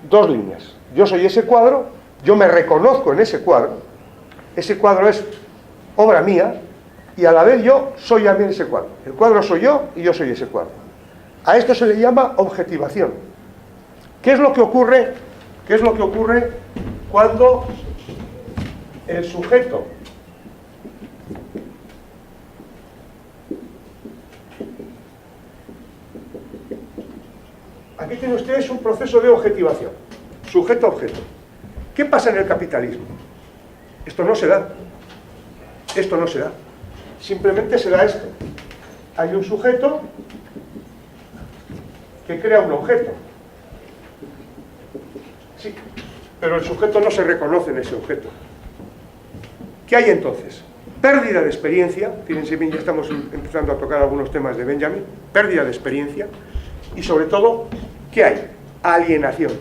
dos líneas. Yo soy ese cuadro, yo me reconozco en ese cuadro es obra mía, y a la vez yo soy también ese cuadro. El cuadro soy yo y yo soy ese cuadro. A esto se le llama objetivación. ¿Qué es lo que ocurre? ¿Qué es lo que ocurre cuando el sujeto aquí tienen ustedes un proceso de objetivación, sujeto-objeto? ¿Qué pasa en el capitalismo? Esto no se da. Esto no se da. Simplemente se da esto. Hay un sujeto que crea un objeto. Sí, pero el sujeto no se reconoce en ese objeto. ¿Qué hay entonces? Pérdida de experiencia. Fíjense bien, ya estamos empezando a tocar algunos temas de Benjamin. Pérdida de experiencia. Y sobre todo, ¿qué hay? Alienación.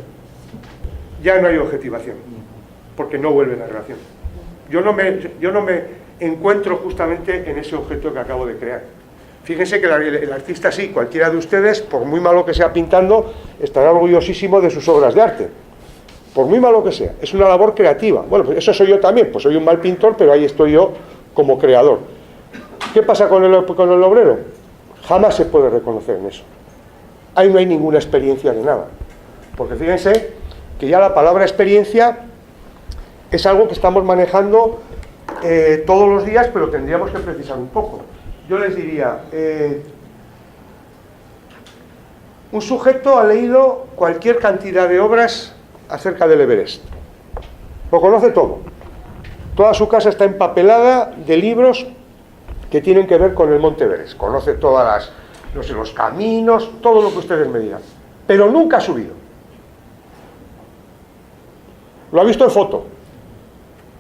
Ya no hay objetivación, porque no vuelve la relación. Yo no me encuentro justamente en ese objeto que acabo de crear. Fíjense que el artista sí, cualquiera de ustedes, por muy malo que sea pintando, estará orgullosísimo de sus obras de arte. Por muy malo que sea. Es una labor creativa. Bueno, pues eso soy yo también. Pues soy un mal pintor, pero ahí estoy yo como creador. ¿Qué pasa con el obrero? Jamás se puede reconocer en eso. Ahí no hay ninguna experiencia de nada. Porque fíjense que ya la palabra experiencia es algo que estamos manejando todos los días, pero tendríamos que precisar un poco. Yo les diría, un sujeto ha leído cualquier cantidad de obras acerca del Everest. Lo conoce todo. Toda su casa está empapelada de libros que tienen que ver con el Monte Everest. Conoce todas los caminos, todo lo que ustedes me digan. Pero nunca ha subido. Lo ha visto en foto.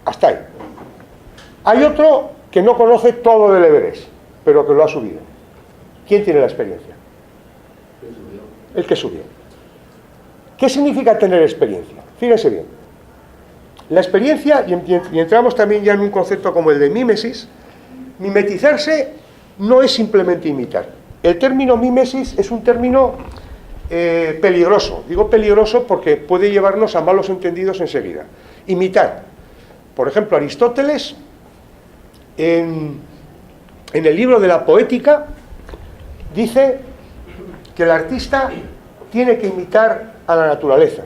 Hasta ahí. Hay otro que no conoce todo del Everest, pero que lo ha subido. ¿Quién tiene la experiencia? El que subió. ¿Qué significa tener experiencia? Fíjense bien. La experiencia, y entramos también ya en un concepto como el de mímesis. Mimetizarse no es simplemente imitar. El término mímesis es un término peligroso. Digo peligroso porque puede llevarnos a malos entendidos enseguida. Imitar. Por ejemplo, Aristóteles, en el libro de la Poética, dice que el artista tiene que imitar a la naturaleza.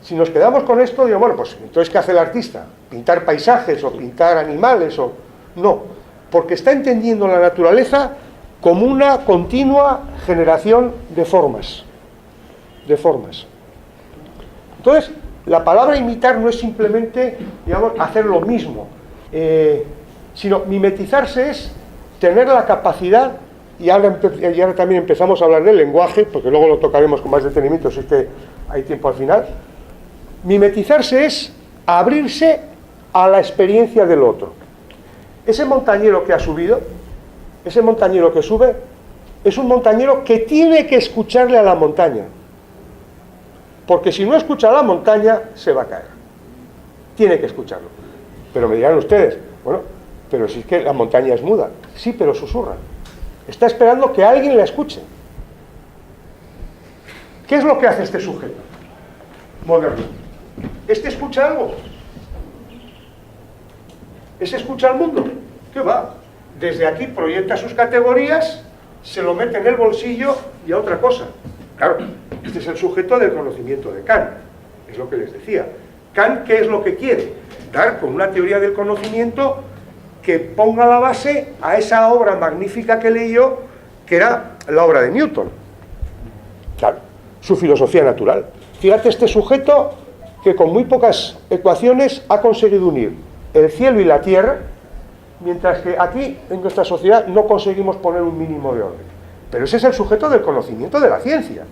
Si nos quedamos con esto, digo, bueno, pues entonces ¿qué hace el artista? ¿Pintar paisajes o pintar animales? No, porque está entendiendo la naturaleza como una continua generación de formas. De formas. Entonces, la palabra imitar no es simplemente, digamos, hacer lo mismo, sino mimetizarse es tener la capacidad, y ahora también empezamos a hablar del lenguaje, porque luego lo tocaremos con más detenimiento si es que hay tiempo al final, Mimetizarse es abrirse a la experiencia del otro. Ese montañero que ha subido, ese montañero que sube, es un montañero que tiene que escucharle a la montaña. Porque si no escucha a la montaña, se va a caer. Tiene que escucharlo. Pero me dirán ustedes, bueno, pero si es que la montaña es muda. Sí, pero susurra. Está esperando que alguien la escuche. ¿Qué es lo que hace este sujeto moderno? ¿Este escucha algo? ¿Ese escucha al mundo? ¿Qué va? Desde aquí proyecta sus categorías, se lo mete en el bolsillo y a otra cosa. Claro, este es el sujeto del conocimiento de Kant. Es lo que les decía. Kant, ¿qué es lo que quiere? Dar con una teoría del conocimiento que ponga la base a esa obra magnífica que leyó, que era la obra de Newton. Claro, su filosofía natural. Fíjate este sujeto que con muy pocas ecuaciones ha conseguido unir el cielo y la tierra, mientras que aquí, en nuestra sociedad, no conseguimos poner un mínimo de orden. Pero ese es el sujeto del conocimiento de la ciencia.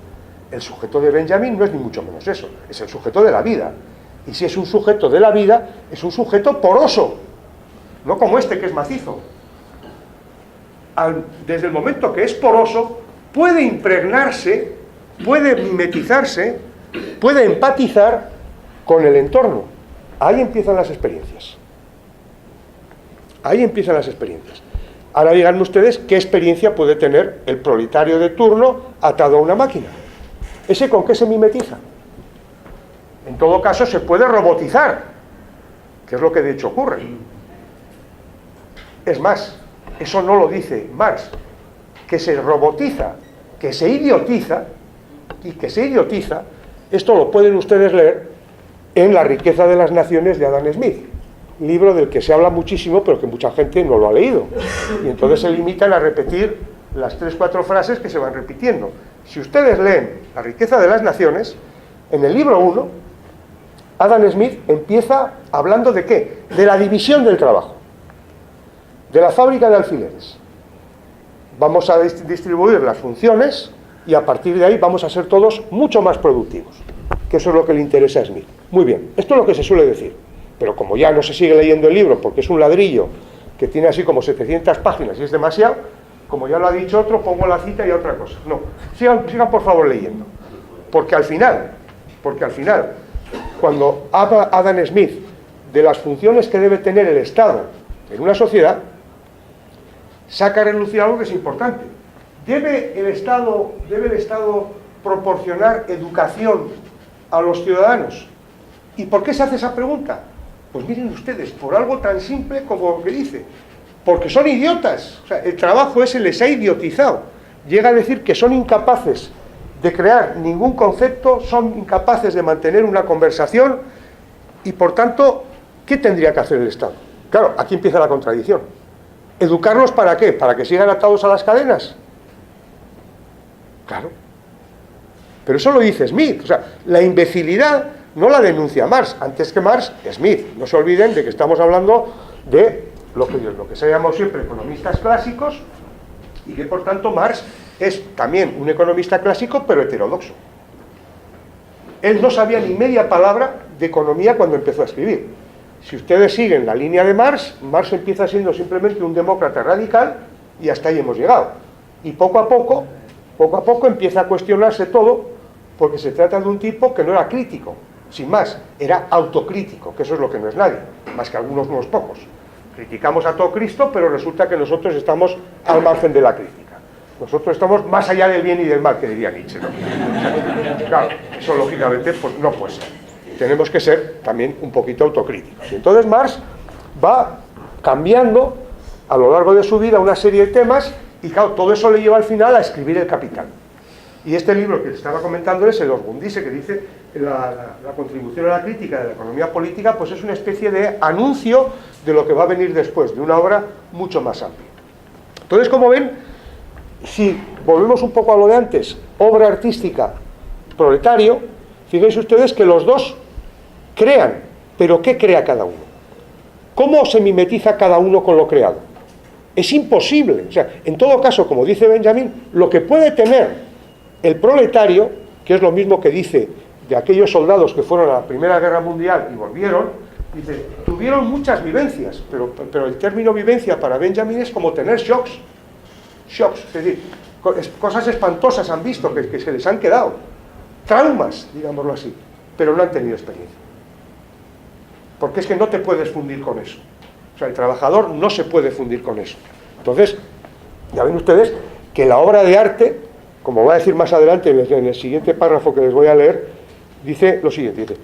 El sujeto de Benjamin no es ni mucho menos eso, es el sujeto de la vida. Y si es un sujeto de la vida, es un sujeto poroso, no como este que es macizo. Desde el momento que es poroso, puede impregnarse, puede mimetizarse, puede empatizar con el entorno. Ahí empiezan las experiencias. Ahí empiezan las experiencias. Ahora díganme ustedes qué experiencia puede tener el proletario de turno atado a una máquina. ¿Ese con qué se mimetiza? En todo caso se puede robotizar, que es lo que de hecho ocurre. Es más, eso no lo dice Marx, que se robotiza, que se idiotiza, y que se idiotiza, esto lo pueden ustedes leer en La riqueza de las naciones de Adam Smith, libro del que se habla muchísimo, pero que mucha gente no lo ha leído. Y entonces se limitan a repetir las 3-4 frases que se van repitiendo. Si ustedes leen La riqueza de las naciones, en el libro 1, Adam Smith empieza hablando ¿de qué? De la división del trabajo, de la fábrica de alfileres. Vamos a distribuir las funciones y a partir de ahí vamos a ser todos mucho más productivos, que eso es lo que le interesa a Smith. Muy bien, esto es lo que se suele decir, pero como ya no se sigue leyendo el libro porque es un ladrillo que tiene así como 700 páginas y es demasiado, como ya lo ha dicho otro, pongo la cita y otra cosa. No, sigan por favor leyendo, porque al final, cuando habla Adam Smith de las funciones que debe tener el Estado en una sociedad, saca a relucir algo que es importante. ¿Debe el Estado proporcionar educación a los ciudadanos? ¿Y por qué se hace esa pregunta? Pues miren ustedes, por algo tan simple como lo que dice, porque son idiotas. O sea, el trabajo ese les ha idiotizado. Llega a decir que son incapaces de crear ningún concepto, son incapaces de mantener una conversación y por tanto, ¿qué tendría que hacer el Estado? Claro, aquí empieza la contradicción. ¿Educarlos para qué? ¿Para que sigan atados a las cadenas? Claro. Pero eso lo dice Smith. O sea, la imbecilidad no la denuncia Marx. Antes que Marx, Smith. No se olviden de que estamos hablando de lo que se ha llamado siempre economistas clásicos y que por tanto Marx es también un economista clásico pero heterodoxo. Él no sabía ni media palabra de economía cuando empezó a escribir. Si ustedes siguen la línea de Marx, Marx empieza siendo simplemente un demócrata radical y hasta ahí hemos llegado. Y poco a poco empieza a cuestionarse todo porque se trata de un tipo que no era crítico, sin más, era autocrítico, que eso es lo que no es nadie, más que algunos unos pocos. Criticamos a todo Cristo, pero resulta que nosotros estamos al margen de la crítica. Nosotros estamos más allá del bien y del mal, que diría Nietzsche, ¿no? Claro, eso lógicamente pues, no puede ser. Tenemos que ser también un poquito autocríticos. Y entonces Marx va cambiando a lo largo de su vida una serie de temas y claro, todo eso le lleva al final a escribir El Capital. Y este libro que estaba comentando es el Osgundise, que dice la contribución a la crítica de la economía política, pues es una especie de anuncio de lo que va a venir después, de una obra mucho más amplia. Entonces, como ven, si volvemos un poco a lo de antes, obra artística, proletario, fíjense ustedes que los dos crean, pero ¿qué crea cada uno? ¿Cómo se mimetiza cada uno con lo creado? Es imposible. O sea, en todo caso, como dice Benjamin, lo que puede tener el proletario, que es lo mismo que dice de aquellos soldados que fueron a la Primera Guerra Mundial y volvieron, dice, tuvieron muchas vivencias, pero el término vivencia para Benjamin es como tener shocks, es decir, cosas espantosas han visto que se les han quedado, traumas, digámoslo así, pero no han tenido experiencia. Porque es que no te puedes fundir con eso. O sea, el trabajador no se puede fundir con eso. Entonces, ya ven ustedes que la obra de arte, como voy a decir más adelante en el siguiente párrafo que les voy a leer, dice lo siguiente, dice,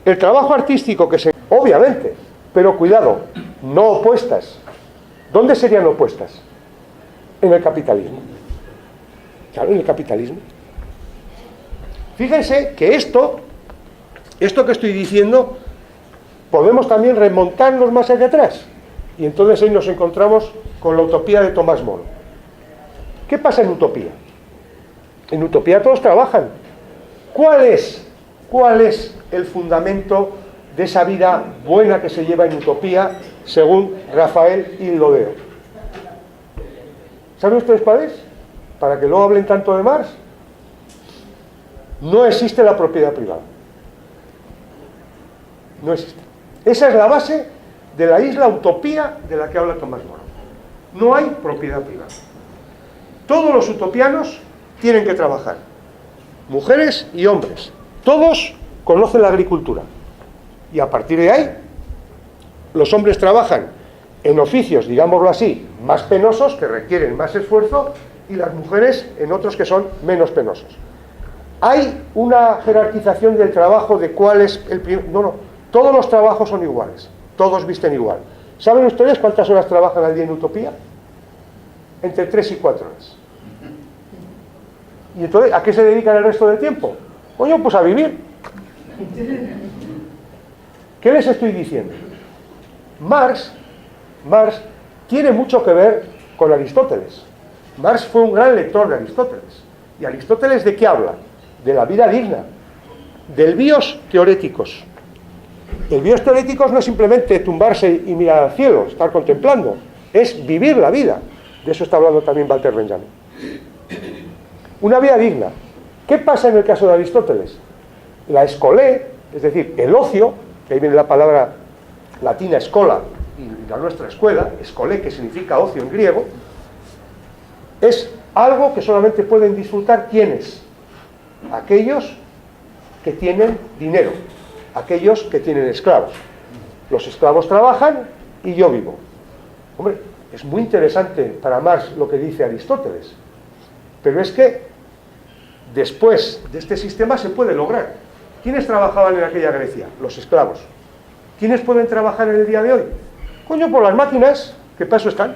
el trabajo artístico que se... Obviamente, pero cuidado, no opuestas. ¿Dónde serían opuestas? En el capitalismo. Claro, en el capitalismo. Fíjense que esto que estoy diciendo, podemos también remontarnos más hacia atrás. Y entonces ahí nos encontramos con la utopía de Tomás Moro. ¿Qué pasa en utopía? En utopía todos trabajan. ¿Cuál es el fundamento de esa vida buena que se lleva en utopía según Rafael y Lodeo? ¿Saben ustedes cuál es? Para que luego hablen tanto de Marx. No existe la propiedad privada. No existe. Esa es la base de la isla utopía de la que habla Tomás Moro. No hay propiedad privada. Todos los utopianos tienen que trabajar. Mujeres y hombres. Todos conocen la agricultura. Y a partir de ahí, los hombres trabajan en oficios, digámoslo así, más penosos, que requieren más esfuerzo, y las mujeres en otros que son menos penosos. Hay una jerarquización del trabajo de cuál es el primer... No, todos los trabajos son iguales, todos visten igual. ¿Saben ustedes cuántas horas trabajan al día en utopía? Entre 3 y 4 horas. ¿Y entonces a qué se dedican el resto del tiempo? Coño, pues a vivir. ¿Qué les estoy diciendo? Marx tiene mucho que ver con Aristóteles. Marx fue un gran lector de Aristóteles. ¿Y Aristóteles de qué habla? De la vida digna, del bios teoréticos. El bios teoréticos no es simplemente tumbarse y mirar al cielo, estar contemplando, es vivir la vida. De eso está hablando también Walter Benjamin. Una vida digna. ¿Qué pasa en el caso de Aristóteles? La escolé, es decir, el ocio, que ahí viene la palabra latina escola y la nuestra escuela, escolé, que significa ocio en griego, es algo que solamente pueden disfrutar ¿quiénes? Aquellos que tienen dinero, aquellos que tienen esclavos. Los esclavos trabajan y yo vivo. Hombre, es muy interesante para Marx lo que dice Aristóteles, pero es que después de este sistema se puede lograr. ¿Quiénes trabajaban en aquella Grecia? Los esclavos. ¿Quiénes pueden trabajar en el día de hoy? Coño, por las máquinas, que para eso están.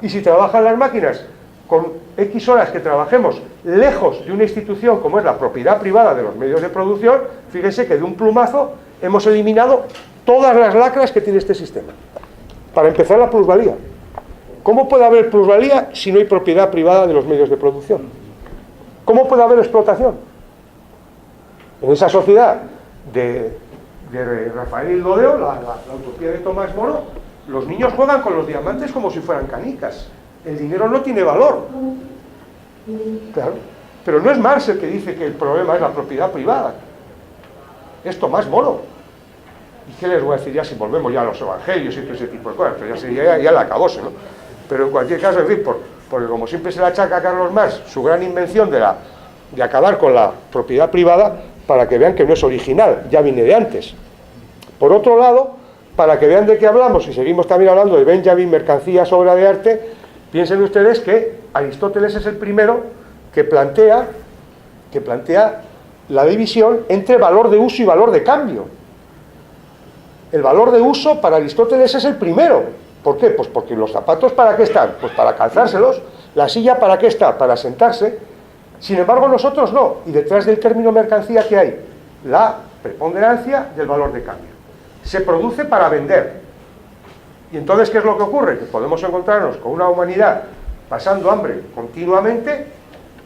Y si trabajan las máquinas con X horas que trabajemos lejos de una institución como es la propiedad privada de los medios de producción, fíjense que de un plumazo hemos eliminado todas las lacras que tiene este sistema. Para empezar, la plusvalía. ¿Cómo puede haber plusvalía si no hay propiedad privada de los medios de producción? ¿Cómo puede haber explotación? En esa sociedad de Rafael y Lodeo, la utopía de Tomás Moro, los niños juegan con los diamantes como si fueran canicas. El dinero no tiene valor. Claro. Pero no es Marx el que dice que el problema es la propiedad privada. Es Tomás Moro. ¿Y qué les voy a decir ya si volvemos ya a los evangelios y todo ese tipo de cosas? Pero ya sería ya la acabose, ¿no? Pero en cualquier caso, en fin, porque como siempre se le achaca a Carlos Marx su gran invención de acabar con la propiedad privada, para que vean que no es original, ya viene de antes. Por otro lado, para que vean de qué hablamos, y seguimos también hablando de Benjamin, mercancías, obra de arte, piensen ustedes que Aristóteles es el primero que plantea la división entre valor de uso y valor de cambio. El valor de uso para Aristóteles es el primero. ¿Por qué? Pues porque los zapatos ¿para qué están? Pues para calzárselos. La silla ¿para qué está? Para sentarse. Sin embargo, nosotros no. Y detrás del término mercancía, ¿qué hay? La preponderancia del valor de cambio. Se produce para vender. Y entonces, ¿qué es lo que ocurre? Que podemos encontrarnos con una humanidad pasando hambre continuamente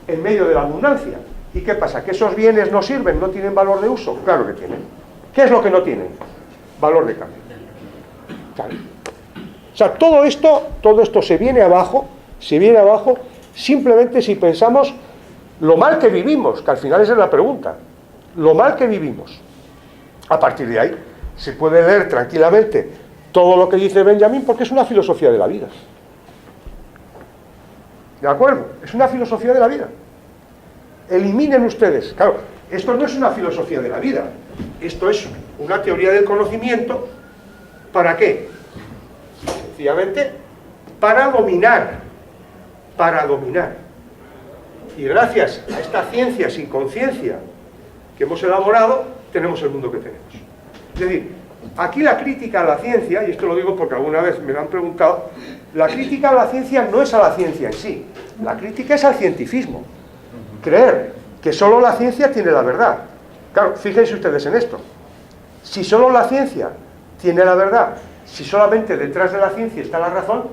en medio de la abundancia. ¿Y qué pasa? ¿Que esos bienes no sirven, no tienen valor de uso? Claro que tienen. ¿Qué es lo que no tienen? Valor de cambio. Claro. O sea, todo esto se viene abajo simplemente si pensamos lo mal que vivimos, que al final esa es la pregunta. lo mal que vivimos. A partir de ahí se puede leer tranquilamente todo lo que dice Benjamin, porque es una filosofía de la vida. ¿De acuerdo? Es una filosofía de la vida. Eliminen ustedes. Claro, esto no es una filosofía de la vida. Esto es una teoría del conocimiento. ¿Para qué? Sencillamente, para dominar. Para dominar. Y gracias a esta ciencia sin conciencia que hemos elaborado, tenemos el mundo que tenemos. Es decir, aquí la crítica a la ciencia, y esto lo digo porque alguna vez me lo han preguntado, la crítica a la ciencia no es a la ciencia en sí, la crítica es al cientifismo. Creer que solo la ciencia tiene la verdad. Claro, fíjense ustedes en esto. Si solo la ciencia tiene la verdad, si solamente detrás de la ciencia está la razón,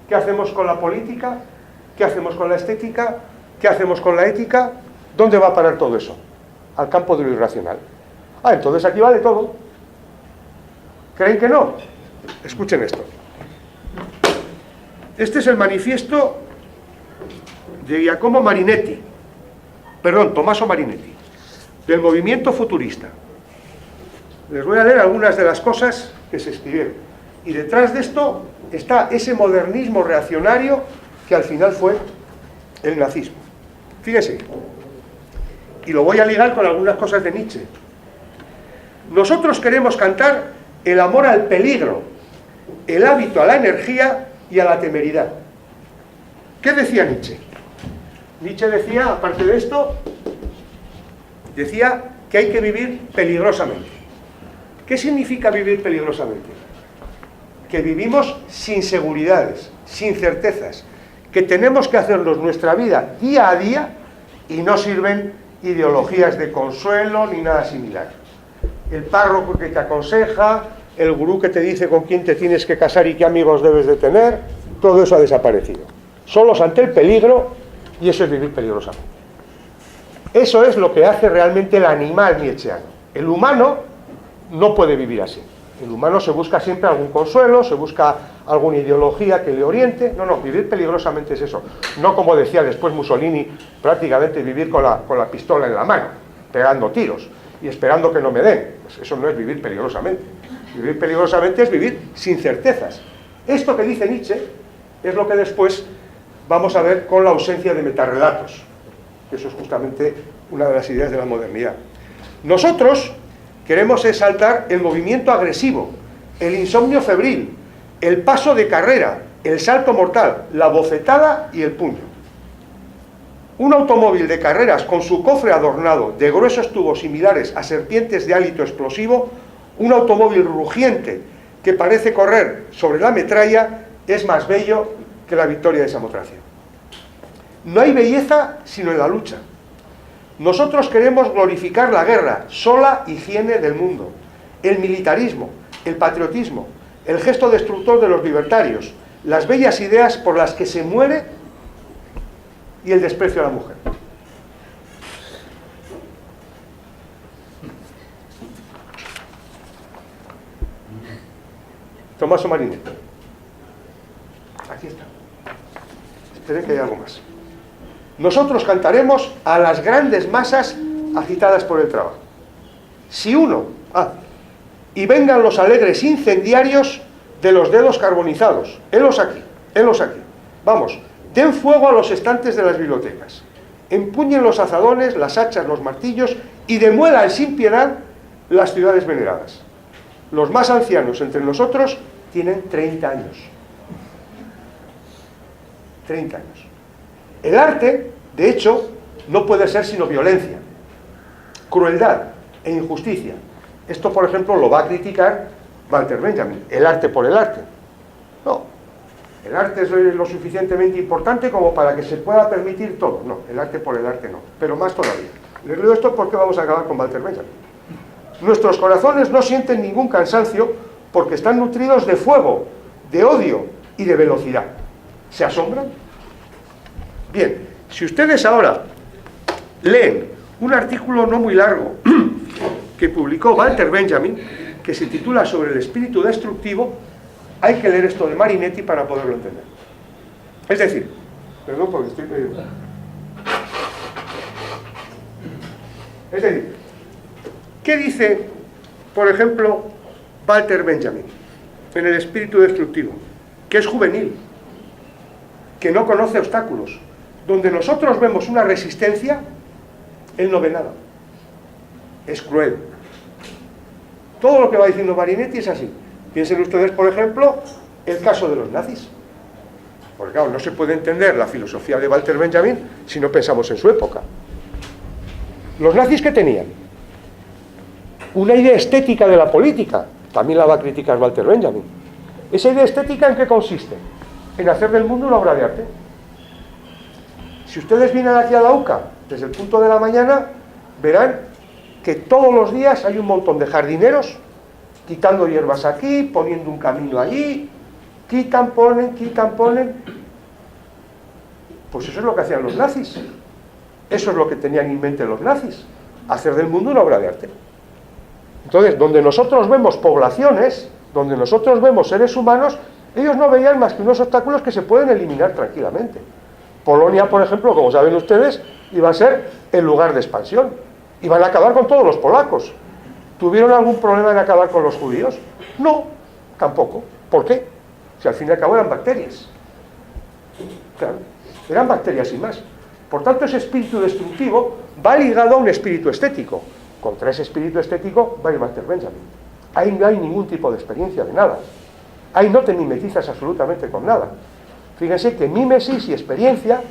¿qué hacemos con la política? ¿Qué hacemos con la estética? ¿Qué hacemos con la ética? ¿Dónde va a parar todo eso? Al campo de lo irracional. Ah, entonces aquí vale todo. ¿Creen que no? Escuchen esto. Este es el manifiesto de Giacomo Marinetti, perdón, Tommaso Marinetti, del movimiento futurista. Les voy a leer algunas de las cosas que se escribieron. Y detrás de esto está ese modernismo reaccionario que al final fue el nazismo. Fíjense, y lo voy a ligar con algunas cosas de Nietzsche. Nosotros queremos cantar el amor al peligro, el hábito a la energía y a la temeridad. ¿Qué decía Nietzsche? Nietzsche decía, aparte de esto, decía que hay que vivir peligrosamente. ¿Qué significa vivir peligrosamente? Que vivimos sin seguridades, sin certezas, que tenemos que hacernos nuestra vida día a día y no sirven ideologías de consuelo ni nada similar. El párroco que te aconseja, el gurú que te dice con quién te tienes que casar y qué amigos debes de tener, todo eso ha desaparecido. Solos ante el peligro, y eso es vivir peligrosamente. Eso es lo que hace realmente el animal nietzscheano. El humano no puede vivir así. El humano se busca siempre algún consuelo, se busca alguna ideología que le oriente. No, vivir peligrosamente es eso. No, como decía después Mussolini, prácticamente vivir con la pistola en la mano, pegando tiros y esperando que no me den. Pues eso no es vivir peligrosamente. Vivir peligrosamente es vivir sin certezas. Esto que dice Nietzsche es lo que después vamos a ver con la ausencia de metarrelatos. Eso es justamente una de las ideas de la modernidad. Nosotros queremos exaltar el movimiento agresivo, el insomnio febril, el paso de carrera, el salto mortal, la bofetada y el puño. Un automóvil de carreras con su cofre adornado de gruesos tubos similares a serpientes de hálito explosivo, un automóvil rugiente que parece correr sobre la metralla, es más bello que la victoria de Samotracia. No hay belleza sino en la lucha. Nosotros queremos glorificar la guerra, sola higiene del mundo, el militarismo, el patriotismo, el gesto destructor de los libertarios, las bellas ideas por las que se muere y el desprecio a la mujer. Tommaso Marinetti. Aquí está. Esperen que hay algo más. Nosotros cantaremos a las grandes masas agitadas por el trabajo. Si uno... y vengan los alegres incendiarios de los dedos carbonizados. Helos aquí, helos aquí. Vamos, den fuego a los estantes de las bibliotecas. Empuñen los azadones, las hachas, los martillos y demuelan sin piedad las ciudades veneradas. Los más ancianos entre nosotros tienen 30 años. 30 años. El arte, de hecho, no puede ser sino violencia, crueldad e injusticia. Esto, por ejemplo, lo va a criticar Walter Benjamin, el arte por el arte. No, el arte es lo suficientemente importante como para que se pueda permitir todo. No, el arte por el arte no, pero más todavía. Les leo esto porque vamos a acabar con Walter Benjamin. Nuestros corazones no sienten ningún cansancio porque están nutridos de fuego, de odio y de velocidad. ¿Se asombran? Bien, si ustedes ahora leen un artículo no muy largo que publicó Walter Benjamin, que se titula Sobre el espíritu destructivo, hay que leer esto de Marinetti para poderlo entender. Es decir, perdón porque estoy medio... Es decir, ¿Qué dice, por ejemplo, Walter Benjamin en El espíritu destructivo? Que es juvenil, que no conoce obstáculos. Donde nosotros vemos una resistencia, él no ve nada. Es cruel. Todo lo que va diciendo Marinetti es así. Piensen ustedes, por ejemplo, el caso de los nazis. Porque claro, no se puede entender la filosofía de Walter Benjamin si no pensamos en su época. Los nazis, ¿qué tenían? Una idea estética de la política. También la va a criticar Walter Benjamin. ¿Esa idea estética en qué consiste? En hacer del mundo una obra de arte. Si ustedes vienen aquí a la UCA desde el punto de la mañana, verán que todos los días hay un montón de jardineros quitando hierbas aquí, poniendo un camino allí, quitan, ponen. Pues eso es lo que hacían los nazis. Eso es lo que tenían en mente los nazis, hacer del mundo una obra de arte. Entonces, donde nosotros vemos poblaciones, donde nosotros vemos seres humanos, ellos no veían más que unos obstáculos que se pueden eliminar tranquilamente. Polonia, por ejemplo, como saben ustedes, iba a ser el lugar de expansión. Iban a acabar con todos los polacos. ¿Tuvieron algún problema en acabar con los judíos? No, tampoco. ¿Por qué? Si al fin y al cabo eran bacterias. Claro, eran bacterias y más. Por tanto, ese espíritu destructivo va ligado a un espíritu estético. Contra ese espíritu estético va a ir Walter Benjamin. Ahí no hay ningún tipo de experiencia de nada. Ahí no te mimetizas absolutamente con nada. Fíjense que mímesis y experiencia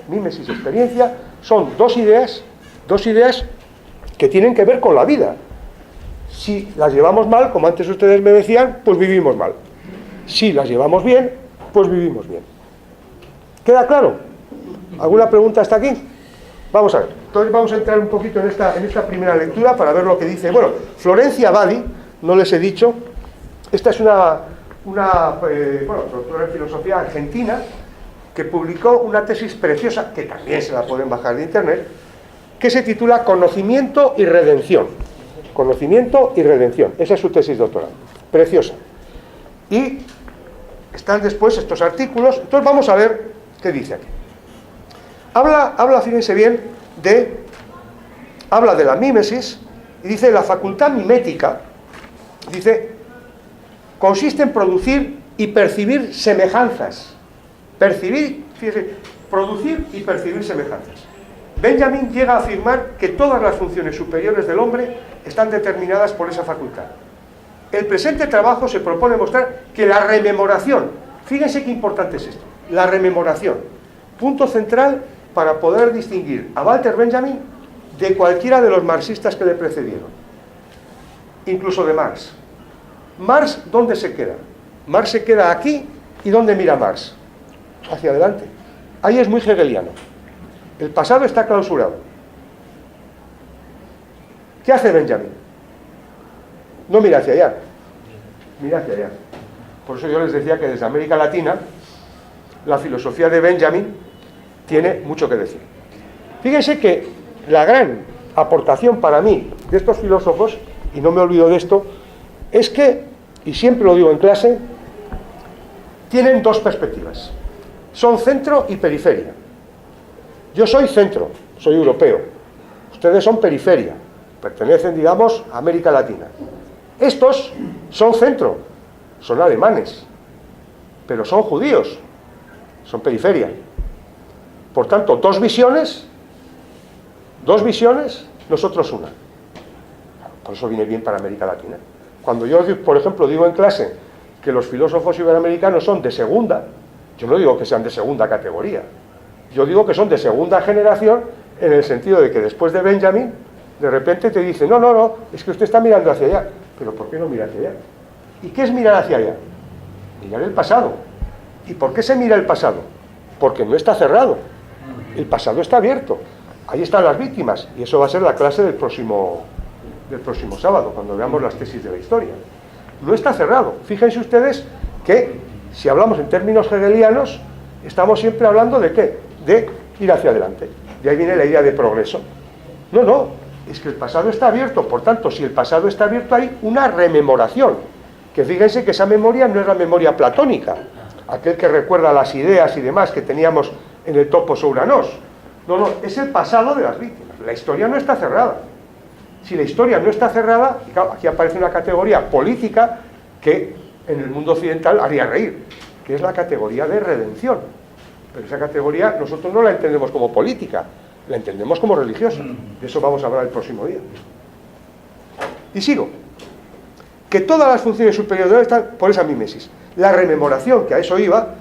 son dos ideas que tienen que ver con la vida. Si las llevamos mal, como antes ustedes me decían, pues vivimos mal. Si las llevamos bien, pues vivimos bien. ¿Queda claro? ¿Alguna pregunta hasta aquí? Vamos a ver. Entonces vamos a entrar un poquito en esta primera lectura para ver lo que dice. Bueno, Florencia Badi, no les he dicho, esta es una doctora en filosofía argentina, que publicó una tesis preciosa, que también se la pueden bajar de internet, que se titula Conocimiento y Redención. Conocimiento y Redención. Esa es su tesis doctoral. Preciosa. Y están después estos artículos. Entonces vamos a ver qué dice aquí. Habla, fíjense bien, habla de la mímesis y dice: la facultad mimética, dice, consiste en producir y percibir semejanzas. Percibir, fíjense, producir y percibir semejanzas. Benjamin llega a afirmar que todas las funciones superiores del hombre están determinadas por esa facultad. El presente trabajo se propone mostrar que la rememoración, fíjense qué importante es esto, la rememoración, punto central para poder distinguir a Walter Benjamin de cualquiera de los marxistas que le precedieron, incluso de Marx. Marx, ¿dónde se queda? Marx se queda aquí, ¿y dónde mira Marx? Hacia adelante. Ahí es muy hegeliano. El pasado está clausurado. ¿Qué hace Benjamin? No mira hacia allá, mira hacia allá. Por eso yo les decía que desde América Latina la filosofía de Benjamin tiene mucho que decir. Fíjense que la gran aportación para mí de estos filósofos, y no me olvido de esto, es que, y siempre lo digo en clase, tienen dos perspectivas. Son centro y periferia. Yo soy centro, soy europeo. Ustedes son periferia, pertenecen, digamos, a América Latina. Estos son centro, son alemanes, pero son judíos, son periferia. Por tanto, dos visiones, nosotros una. Por eso viene bien para América Latina. Cuando yo, por ejemplo, digo en clase que los filósofos iberoamericanos son de segunda, yo no digo que sean de segunda categoría, yo digo que son de segunda generación, en el sentido de que después de Benjamin, de repente te dice, no, es que usted está mirando hacia allá. ¿Pero por qué no mira hacia allá? ¿Y qué es mirar hacia allá? Mirar el pasado. ¿Y por qué se mira el pasado? Porque no está cerrado. El pasado está abierto. Ahí están las víctimas. Y eso va a ser la clase del próximo sábado, cuando veamos las tesis de la historia. No está cerrado. Fíjense ustedes que, si hablamos en términos hegelianos, estamos siempre hablando de ¿qué? De ir hacia adelante. De ahí viene la idea de progreso. No, es que el pasado está abierto. Por tanto, si el pasado está abierto, hay una rememoración. Que fíjense que esa memoria no es la memoria platónica, aquel que recuerda las ideas y demás que teníamos en el topos Ouranos. No, es el pasado de las víctimas. La historia no está cerrada. si la historia no está cerrada, y claro, aquí aparece una categoría política que en el mundo occidental haría reír, que es la categoría de redención. Pero esa categoría nosotros no la entendemos como política, la entendemos como religiosa. De eso vamos a hablar el próximo día. Y sigo. Que todas las funciones superiores están por esa mímesis. La rememoración, que a eso iba,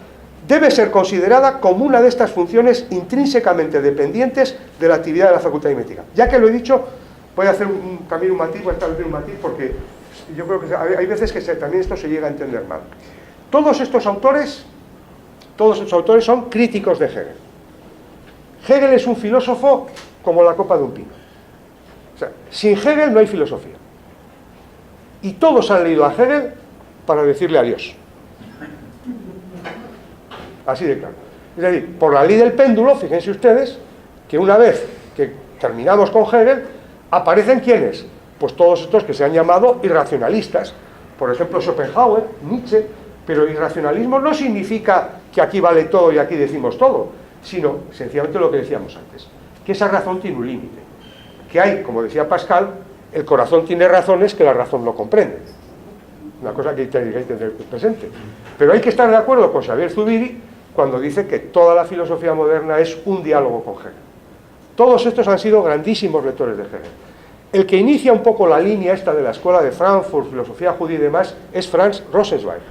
debe ser considerada como una de estas funciones intrínsecamente dependientes de la actividad de la facultad mimética. Ya que lo he dicho, voy a hacer también un matiz, voy a establecer un matiz, porque yo creo que hay veces que también esto se llega a entender mal. Todos estos autores son críticos de Hegel. Hegel es un filósofo como la copa de un pino. O sea, sin Hegel no hay filosofía. Y todos han leído a Hegel para decirle adiós. Así de claro. Es decir, por la ley del péndulo, fíjense ustedes, que una vez que terminamos con Hegel, aparecen ¿quiénes? Pues todos estos que se han llamado irracionalistas. Por ejemplo, Schopenhauer, Nietzsche. Pero irracionalismo no significa que aquí vale todo y aquí decimos todo, sino sencillamente lo que decíamos antes, que esa razón tiene un límite. Que hay, como decía Pascal, el corazón tiene razones que la razón no comprende. Una cosa que hay que tener presente. Pero hay que estar de acuerdo con Xavier Zubiri cuando dice que toda la filosofía moderna es un diálogo con Hegel. Todos estos han sido grandísimos lectores de Hegel. El que inicia un poco la línea esta de la escuela de Frankfurt, filosofía judía y demás, es Franz Rosenzweig.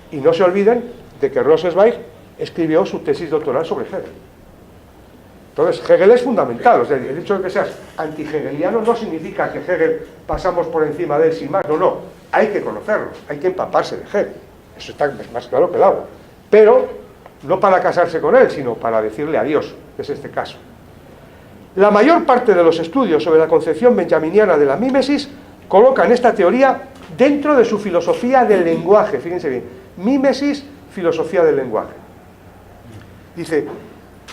Y no se olviden de que Rosenzweig escribió su tesis doctoral sobre Hegel. Entonces, Hegel es fundamental. O sea, el hecho de que seas anti-hegeliano no significa que Hegel pasamos por encima de él sin más. No, no. Hay que conocerlo, hay que empaparse de Hegel. Eso está más claro que el agua. Pero no para casarse con él, sino para decirle adiós, que es este caso. La mayor parte de los estudios sobre la concepción benjaminiana de la mímesis colocan esta teoría dentro de su filosofía del lenguaje. Fíjense bien. Mímesis, filosofía del lenguaje. Dice,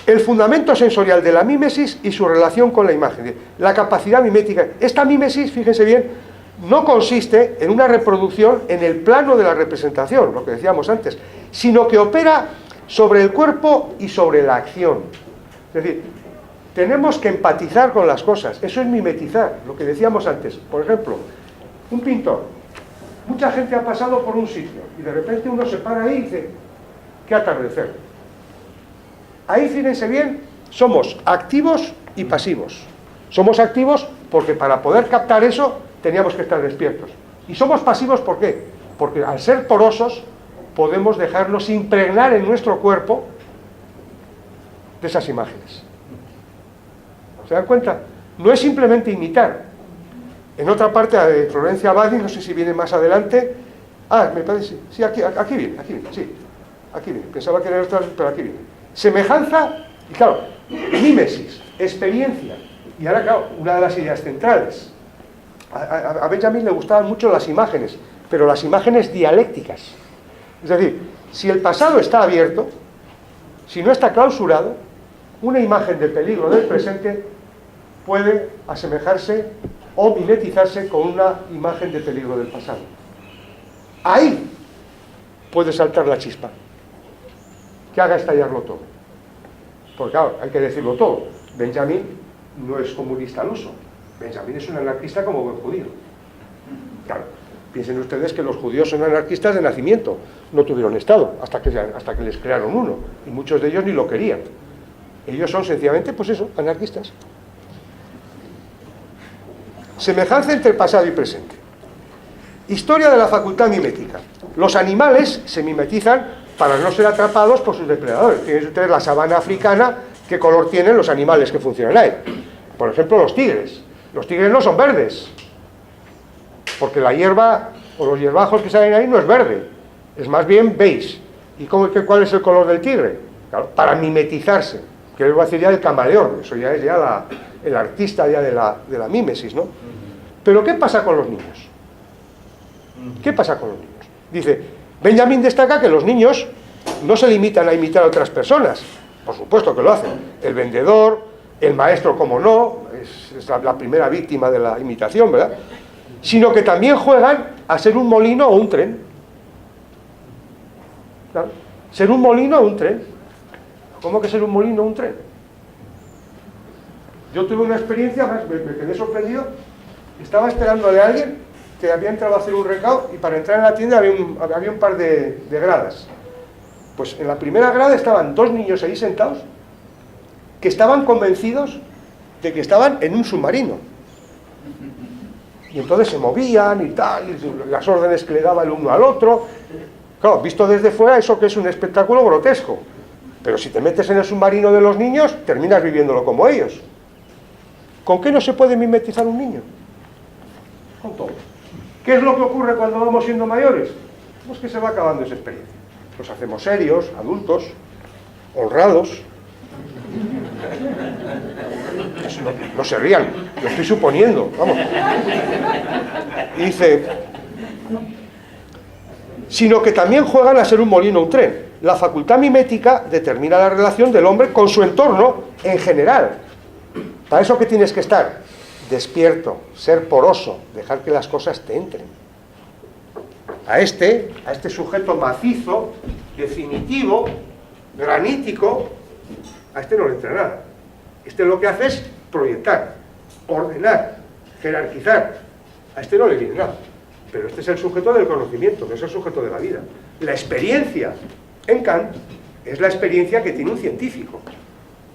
el fundamento sensorial de la mímesis y su relación con la imagen. La capacidad mimética. Esta mímesis, fíjense bien, no consiste en una reproducción en el plano de la representación, lo que decíamos antes, sino que opera sobre el cuerpo y sobre la acción. Es decir, tenemos que empatizar con las cosas. Eso es mimetizar, lo que decíamos antes. Por ejemplo, un pintor. Mucha gente ha pasado por un sitio y de repente uno se para ahí y dice, qué atardecer. Ahí, fíjense bien, somos activos y pasivos. Somos activos porque para poder captar eso teníamos que estar despiertos. Y somos pasivos, ¿por qué? Porque al ser porosos podemos dejarnos impregnar en nuestro cuerpo de esas imágenes. ¿Se dan cuenta? No es simplemente imitar. En otra parte de Florencia Abadi, no sé si viene más adelante. Me parece, sí, aquí viene, sí. Aquí viene, pensaba que era otra, pero aquí viene. Semejanza, y claro, mímesis, experiencia. Y ahora, claro, una de las ideas centrales. A Benjamin le gustaban mucho las imágenes, pero las imágenes dialécticas. Es decir, si el pasado está abierto, si no está clausurado, una imagen del peligro del presente puede asemejarse o mimetizarse con una imagen de peligro del pasado. Ahí puede saltar la chispa, que haga estallarlo todo. Porque claro, hay que decirlo todo. Benjamin no es comunista al uso. Benjamin es un anarquista como buen judío. Claro, piensen ustedes que los judíos son anarquistas de nacimiento. No tuvieron Estado hasta que les crearon uno. Y muchos de ellos ni lo querían. Ellos son sencillamente, pues eso, anarquistas. Semejanza entre pasado y presente. Historia de la facultad mimética. Los animales se mimetizan para no ser atrapados por sus depredadores. Tienen ustedes la sabana africana, ¿qué color tienen los animales que funcionan ahí? Por ejemplo, los tigres. Los tigres no son verdes, porque la hierba o los hierbajos que salen ahí no es verde, es más bien beige. ¿Y cuál es el color del tigre? Claro, para mimetizarse, que es decir ya el camaleón, eso ya es ya el artista ya de la mímesis, ¿no? Pero ¿qué pasa con los niños? ¿Qué pasa con los niños? Dice, Benjamin destaca que los niños no se limitan a imitar a otras personas, por supuesto que lo hacen, el vendedor, el maestro, como no, es la primera víctima de la imitación, ¿verdad? Sino que también juegan a ser un molino o un tren. ¿Claro? Ser un molino o un tren. ¿Cómo que ser un molino o un tren? Yo tuve una experiencia, me quedé sorprendido, estaba esperándole a alguien que había entrado a hacer un recado y para entrar en la tienda había un par de gradas. Pues en la primera grada estaban 2 niños ahí sentados que estaban convencidos de que estaban en un submarino. Y entonces se movían y tal, y las órdenes que le daba el uno al otro. Claro, visto desde fuera, eso que es un espectáculo grotesco. Pero si te metes en el submarino de los niños, terminas viviéndolo como ellos. ¿Con qué no se puede mimetizar un niño? Con todo. ¿Qué es lo que ocurre cuando vamos siendo mayores? Pues que se va acabando esa experiencia. Nos hacemos serios, adultos, honrados. No se rían, lo estoy suponiendo, vamos. Y dice, sino que también juegan a ser un molino o un tren. La facultad mimética determina la relación del hombre con su entorno en general. Para eso que tienes que estar despierto, ser poroso, dejar que las cosas te entren. A este sujeto macizo, definitivo, granítico, a este no le entra nada. Este lo que hace es proyectar, ordenar, jerarquizar. A este no le viene nada. Pero este es el sujeto del conocimiento, no es el sujeto de la vida. La experiencia, en Kant, es la experiencia que tiene un científico,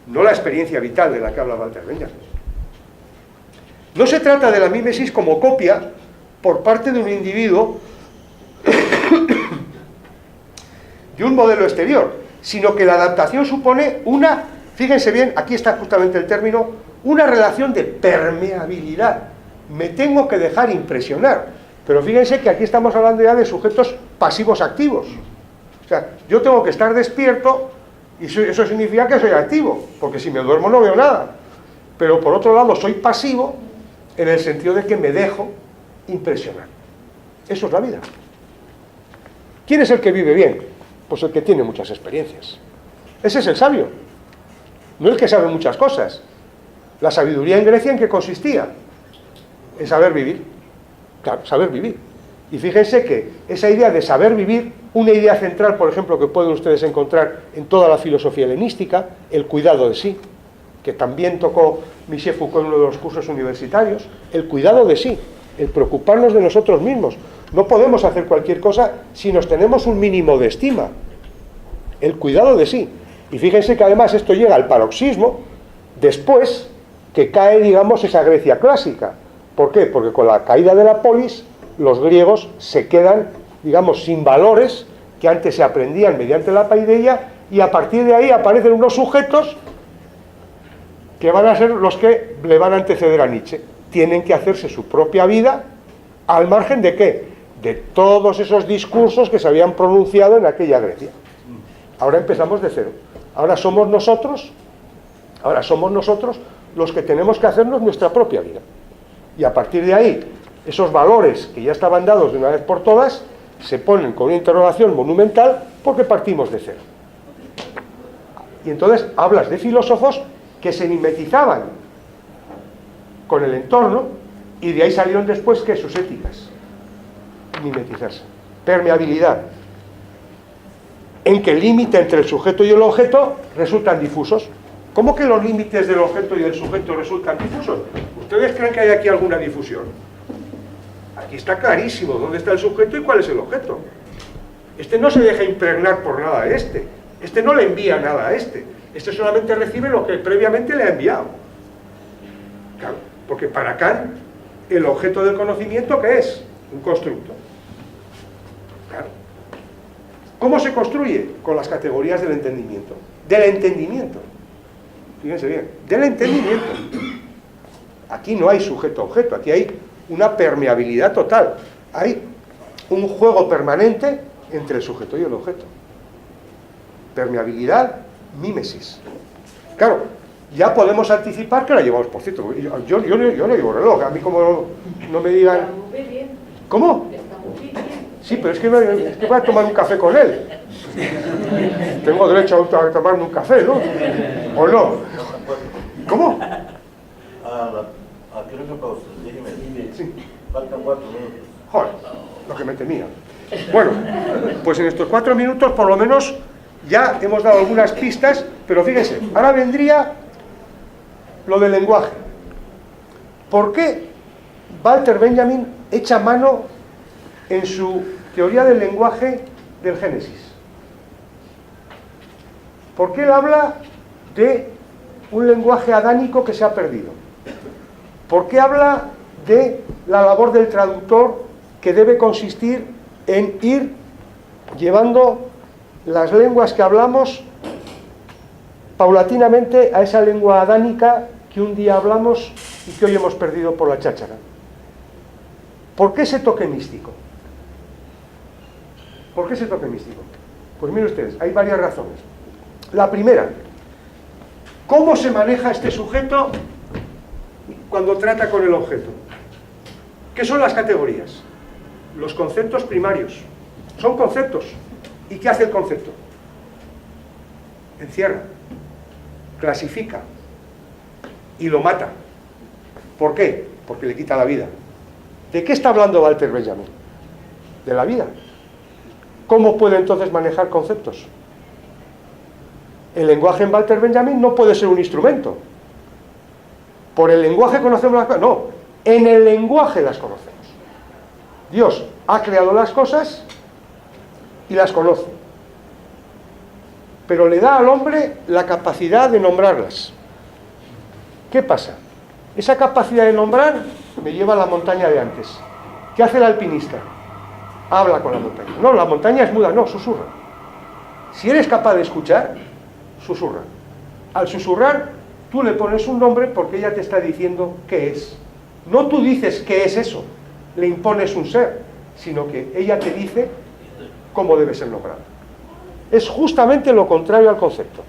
no la experiencia vital de la que habla Walter Benjamin. No se trata de la mímesis como copia por parte de un individuo de un modelo exterior, sino que la adaptación supone una, fíjense bien, aquí está justamente el término, una relación de permeabilidad. Me tengo que dejar impresionar, pero fíjense que aquí estamos hablando ya de sujetos pasivos activos. O sea, yo tengo que estar despierto y eso significa que soy activo, porque si me duermo no veo nada. Pero por otro lado soy pasivo en el sentido de que me dejo impresionar. Eso es la vida. ¿Quién es el que vive bien? Pues el que tiene muchas experiencias. Ese es el sabio, no el que sabe muchas cosas. La sabiduría en Grecia, ¿en qué consistía? En saber vivir. Claro, saber vivir. Y fíjense que esa idea de saber vivir, una idea central, por ejemplo, que pueden ustedes encontrar en toda la filosofía helenística, el cuidado de sí, que también tocó Michel Foucault en uno de los cursos universitarios, el cuidado de sí, el preocuparnos de nosotros mismos. No podemos hacer cualquier cosa si nos tenemos un mínimo de estima. El cuidado de sí. Y fíjense que además esto llega al paroxismo después que cae, digamos, esa Grecia clásica. ¿Por qué? Porque con la caída de la polis, los griegos se quedan, digamos, sin valores que antes se aprendían mediante la paideia, y a partir de ahí aparecen unos sujetos que van a ser los que le van a anteceder a Nietzsche. Tienen que hacerse su propia vida, ¿al margen de qué? De todos esos discursos que se habían pronunciado en aquella Grecia. Ahora empezamos de cero. Ahora somos nosotros los que tenemos que hacernos nuestra propia vida. Y a partir de ahí, esos valores que ya estaban dados de una vez por todas, se ponen con una interrogación monumental porque partimos de cero. Y entonces hablas de filósofos que se mimetizaban con el entorno, y de ahí salieron después que sus éticas. Mimetizarse. Permeabilidad. En que el límite entre el sujeto y el objeto resultan difusos. ¿Cómo que los límites del objeto y del sujeto resultan difusos? ¿Ustedes creen que hay aquí alguna difusión? Aquí está clarísimo dónde está el sujeto y cuál es el objeto. Este no se deja impregnar por nada a este. Este no le envía nada a este. Este solamente recibe lo que previamente le ha enviado. Claro, porque para Kant, el objeto del conocimiento, ¿qué es? Un constructo. Claro. ¿Cómo se construye? Con las categorías del entendimiento. Del entendimiento. Fíjense bien, del entendimiento. Aquí no hay sujeto-objeto, aquí hay una permeabilidad total. Hay un juego permanente entre el sujeto y el objeto. Permeabilidad, mímesis. Claro, ya podemos anticipar que la llevamos, por cierto, yo no llevo reloj, a mí como no me digan... ¿Cómo? Sí, pero es que voy a tomar un café con él. Tengo derecho a tomarme un café, ¿no? ¿O no? ¿Cómo? Creo que pausa, déjeme. Sí. Faltan 4 minutos. Joder, lo que me temía. Bueno, pues en estos 4 minutos por lo menos ya hemos dado algunas pistas, pero fíjense, ahora vendría lo del lenguaje. ¿Por qué Walter Benjamin echa mano en su teoría del lenguaje del Génesis. Porque él habla de un lenguaje adánico que se ha perdido. Porque habla de la labor del traductor que debe consistir en ir llevando las lenguas que hablamos paulatinamente a esa lengua adánica que un día hablamos y que hoy hemos perdido por la cháchara. ¿Por qué ese toque místico? ¿Por qué ese toque místico? Pues miren ustedes, hay varias razones. La primera, ¿cómo se maneja este sujeto cuando trata con el objeto? ¿Qué son las categorías? Los conceptos primarios. Son conceptos. ¿Y qué hace el concepto? Encierra, clasifica y lo mata. ¿Por qué? Porque le quita la vida. ¿De qué está hablando Walter Benjamin? De la vida. ¿Cómo puede entonces manejar conceptos? El lenguaje en Walter Benjamin no puede ser un instrumento. Por el lenguaje conocemos las cosas. No, en el lenguaje las conocemos. Dios ha creado las cosas y las conoce. Pero le da al hombre la capacidad de nombrarlas. ¿Qué pasa? Esa capacidad de nombrar me lleva a la montaña de antes. ¿Qué hace el alpinista? Habla con la montaña. No, la montaña es muda, no, susurra. Si eres capaz de escuchar, susurra. Al susurrar, tú le pones un nombre porque ella te está diciendo qué es. No tú dices qué es eso, le impones un ser, sino que ella te dice cómo debe ser nombrado. Es justamente lo contrario al concepto.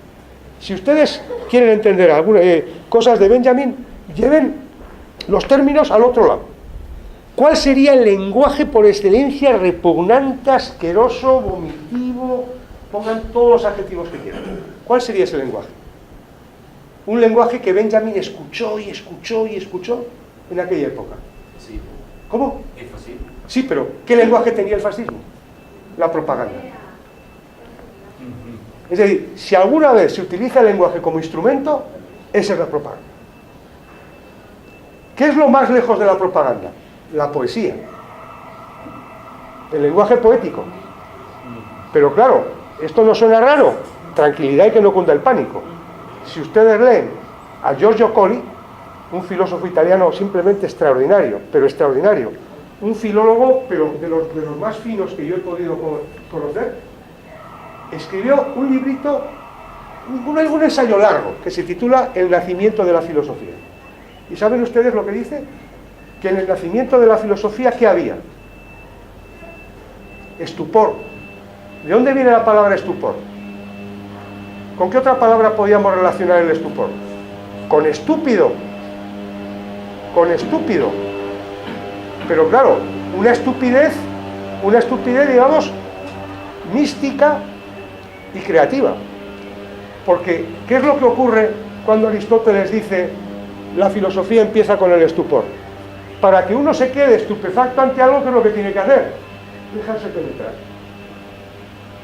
Si ustedes quieren entender algunas cosas de Benjamin, lleven los términos al otro lado. ¿Cuál sería el lenguaje por excelencia repugnante, asqueroso, vomitivo? Pongan todos los adjetivos que quieran. ¿Cuál sería ese lenguaje? Un lenguaje que Benjamin escuchó y escuchó y escuchó en aquella época. Sí. ¿Cómo? El fascismo. Sí, pero ¿qué lenguaje tenía el fascismo? La propaganda. Es decir, si alguna vez se utiliza el lenguaje como instrumento, esa es la propaganda. ¿Qué es lo más lejos de la propaganda? La poesía. El lenguaje poético. Pero claro, esto no suena raro. Tranquilidad y que no cunda el pánico. Si ustedes leen a Giorgio Colli, un filósofo italiano simplemente extraordinario, pero extraordinario, un filólogo, pero de los más finos que yo he podido conocer, escribió un librito, un ensayo largo, que se titula El nacimiento de la filosofía. ¿Y saben ustedes lo que dice? Que en el nacimiento de la filosofía, ¿qué había? Estupor. ¿De dónde viene la palabra estupor? ¿Con qué otra palabra podíamos relacionar el estupor? Con estúpido. Con estúpido. Pero claro, una estupidez, digamos, mística y creativa. Porque, ¿qué es lo que ocurre cuando Aristóteles dice la filosofía empieza con el estupor? Para que uno se quede estupefacto ante algo, ¿qué es lo que tiene que hacer? Dejarse penetrar.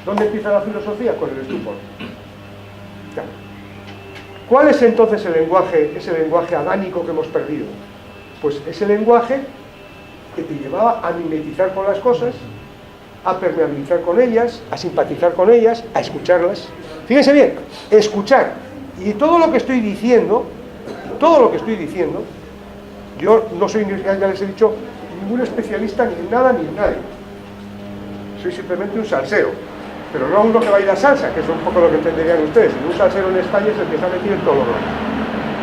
¿Dónde empieza la filosofía? Con el estupor. Claro. ¿Cuál es entonces el lenguaje, ese lenguaje adánico que hemos perdido? Pues ese lenguaje que te llevaba a mimetizar con las cosas, a permeabilizar con ellas, a simpatizar con ellas, a escucharlas. Fíjense bien, escuchar. Y todo lo que estoy diciendo, yo no soy, ya les he dicho, ningún especialista ni en nada ni en nadie. Soy simplemente un salsero, pero no uno que baila salsa, que es un poco lo que entenderían ustedes. Y un salsero en España es el que está metido en todo lo demás.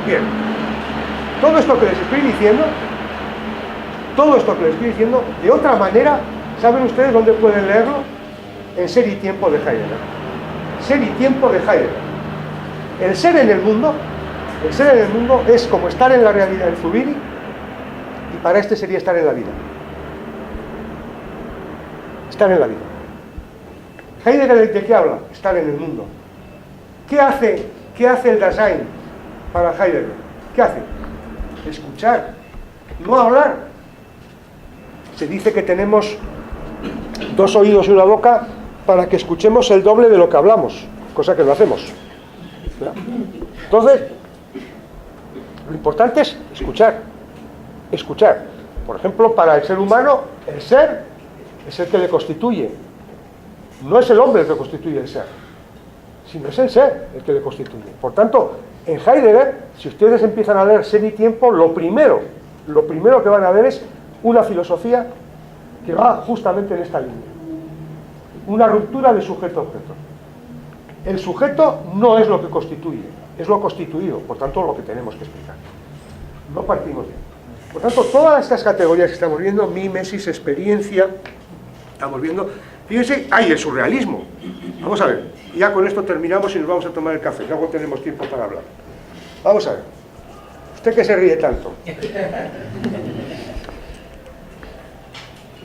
Bien, todo esto que les estoy diciendo, de otra manera, ¿saben ustedes dónde pueden leerlo? En Ser y Tiempo de Heidegger. Ser y Tiempo de Heidegger. El ser en el mundo es como estar en la realidad en Zubiri, y para este sería estar en la vida. Estar en la vida. Heidegger, ¿de qué habla? Estar en el mundo. ¿Qué hace el Dasein para Heidegger? ¿Qué hace? Escuchar, no hablar. Se dice que tenemos 2 oídos y una boca para que escuchemos el doble de lo que hablamos, cosa que no hacemos. ¿Verdad? Entonces, lo importante es escuchar. Por ejemplo, para el ser humano, el ser es el que le constituye. No es el hombre el que constituye el ser, sino es el ser el que le constituye. Por tanto, en Heidegger, si ustedes empiezan a leer Ser y Tiempo, lo primero que van a ver es una filosofía que va justamente en esta línea. Una ruptura de sujeto-objeto. El sujeto no es lo que constituye, es lo constituido, por tanto lo que tenemos que explicar. No partimos bien. Por tanto, todas estas categorías que estamos viendo, mimesis, experiencia, estamos viendo, fíjense, hay el surrealismo. Vamos a ver, ya con esto terminamos y nos vamos a tomar el café, luego tenemos tiempo para hablar. Vamos a ver, usted que se ríe tanto.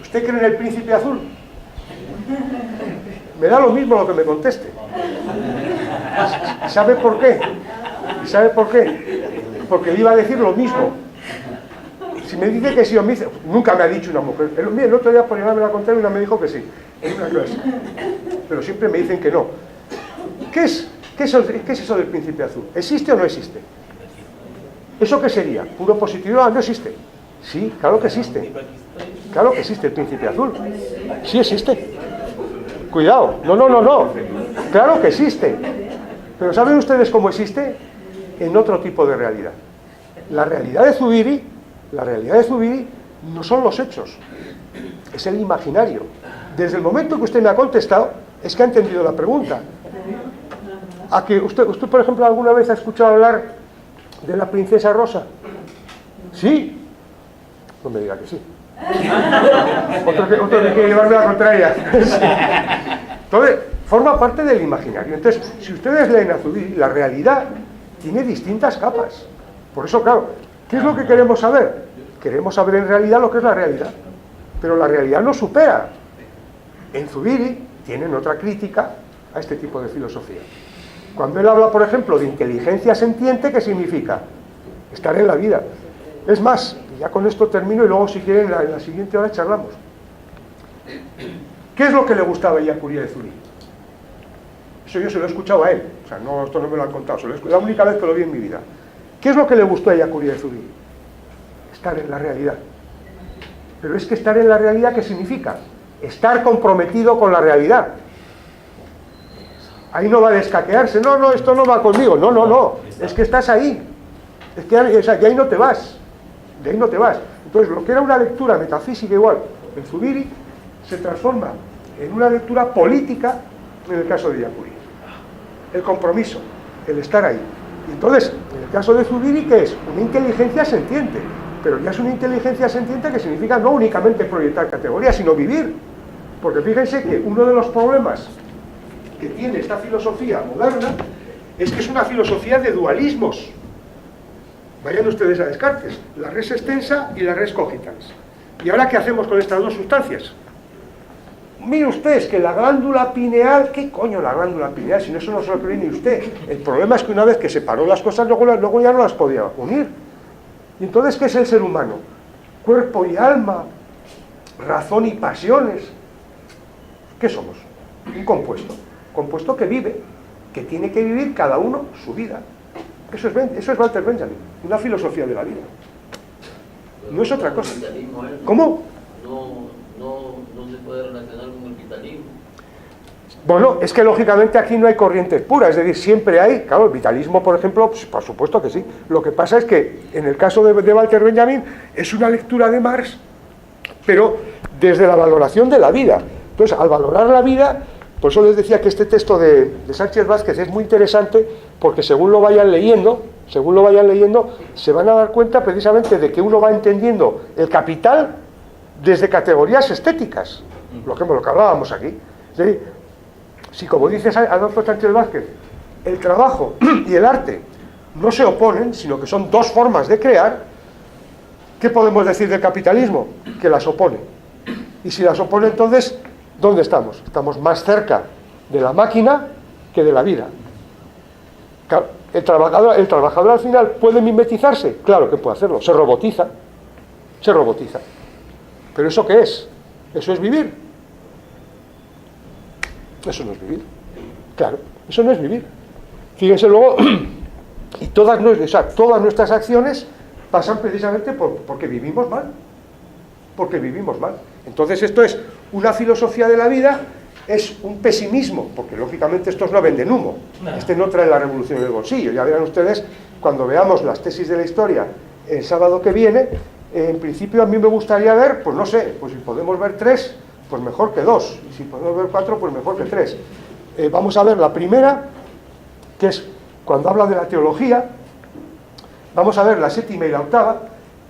¿Usted cree en el príncipe azul? Me da lo mismo lo que me conteste. ¿Sabe por qué? ¿Sabe por qué? Porque le iba a decir lo mismo. Si me dice que sí o me dice... Nunca me ha dicho una mujer. El otro día por llevarme la contraria una me dijo que sí. En una clase. Pero siempre me dicen que no. ¿Qué es eso del príncipe azul? ¿Existe o no existe? ¿Eso qué sería? ¿Puro positivo? Ah, no existe. Sí, claro que existe. Claro que existe el príncipe azul. Sí existe. Cuidado. No. Claro que existe. Pero ¿saben ustedes cómo existe? En otro tipo de realidad. La realidad de Zubiri no son los hechos. Es el imaginario. Desde el momento que usted me ha contestado, es que ha entendido la pregunta. ¿A que usted, por ejemplo, alguna vez ha escuchado hablar de la princesa Rosa? ¿Sí? No me diga que sí. Otro que quiere llevarme la contraria. Entonces, forma parte del imaginario. Entonces, si ustedes leen a Zubiri, la realidad tiene distintas capas. Por eso, claro, ¿qué es lo que queremos saber? Queremos saber en realidad lo que es la realidad. Pero la realidad nos supera. En Zubiri tienen otra crítica a este tipo de filosofía. Cuando él habla, por ejemplo, de inteligencia sentiente, ¿qué significa? Estar en la vida. Es más, ya con esto termino y luego si quieren en la siguiente hora charlamos. ¿Qué es lo que le gustaba a Iacuri de Zubiri? Eso yo se lo he escuchado a él. O sea, no, esto no me lo han contado, la única vez que lo vi en mi vida. ¿Qué es lo que le gustó a Iacuri de Zubiri? Estar en la realidad. Pero es que estar en la realidad, ¿qué significa? Estar comprometido con la realidad. Ahí no va a descaquearse, no, esto no va conmigo, no, es que estás ahí, es que de ahí no te vas, Entonces, lo que era una lectura metafísica igual en Zubiri, se transforma en una lectura política en el caso de Iacuri. El compromiso, el estar ahí. Y entonces, en el caso de Zubiri, ¿qué es? Una inteligencia sentiente, pero ya es una inteligencia sentiente que significa no únicamente proyectar categorías, sino vivir. Porque fíjense que uno de los problemas que tiene esta filosofía moderna es que es una filosofía de dualismos. Vayan ustedes a Descartes, la res extensa y la res cogitans. ¿Y ahora qué hacemos con estas dos sustancias? Mire usted, que la glándula pineal, ¿qué coño la glándula pineal? Si no, eso no se lo cree ni usted. El problema es que una vez que separó las cosas, luego ya no las podía unir. ¿Y entonces qué es el ser humano? Cuerpo y alma, razón y pasiones. ¿Qué somos? Un compuesto que vive, que tiene que vivir cada uno su vida. Eso es Walter Benjamin, una filosofía de la vida. No es otra cosa. ¿Cómo? No se puede relacionar con el vitalismo. Bueno, es que lógicamente aquí no hay corrientes puras, es decir, siempre hay, claro, el vitalismo, por ejemplo, pues, por supuesto que sí. Lo que pasa es que en el caso de Walter Benjamin es una lectura de Marx, pero desde la valoración de la vida. Entonces, al valorar la vida, por eso les decía que este texto de Sánchez Vázquez es muy interesante, porque según lo vayan leyendo, se van a dar cuenta precisamente de que uno va entendiendo el capital desde categorías estéticas, lo que hablábamos aquí. ¿Sí? Si, como dice Adolfo Sánchez Vázquez, el trabajo y el arte no se oponen, sino que son dos formas de crear, ¿qué podemos decir del capitalismo? Que las opone. Y si las opone, entonces, ¿dónde estamos? Estamos más cerca de la máquina que de la vida. ¿El trabajador al final puede mimetizarse? Claro que puede hacerlo, se robotiza. ¿Pero eso qué es? ¿Eso es vivir? Eso no es vivir. Claro, eso no es vivir. Fíjense luego, y todas nuestras acciones pasan precisamente porque vivimos mal. porque vivimos mal. Entonces esto es una filosofía de la vida, es un pesimismo, porque lógicamente estos no venden humo, este no trae la revolución en el bolsillo. Ya verán ustedes, cuando veamos las tesis de la historia el sábado que viene, en principio a mí me gustaría ver, pues no sé, pues si podemos ver 3, pues mejor que 2, y si podemos ver 4, pues mejor que 3. Vamos a ver la primera, que es cuando habla de la teología. Vamos a ver la 7ª y la 8ª,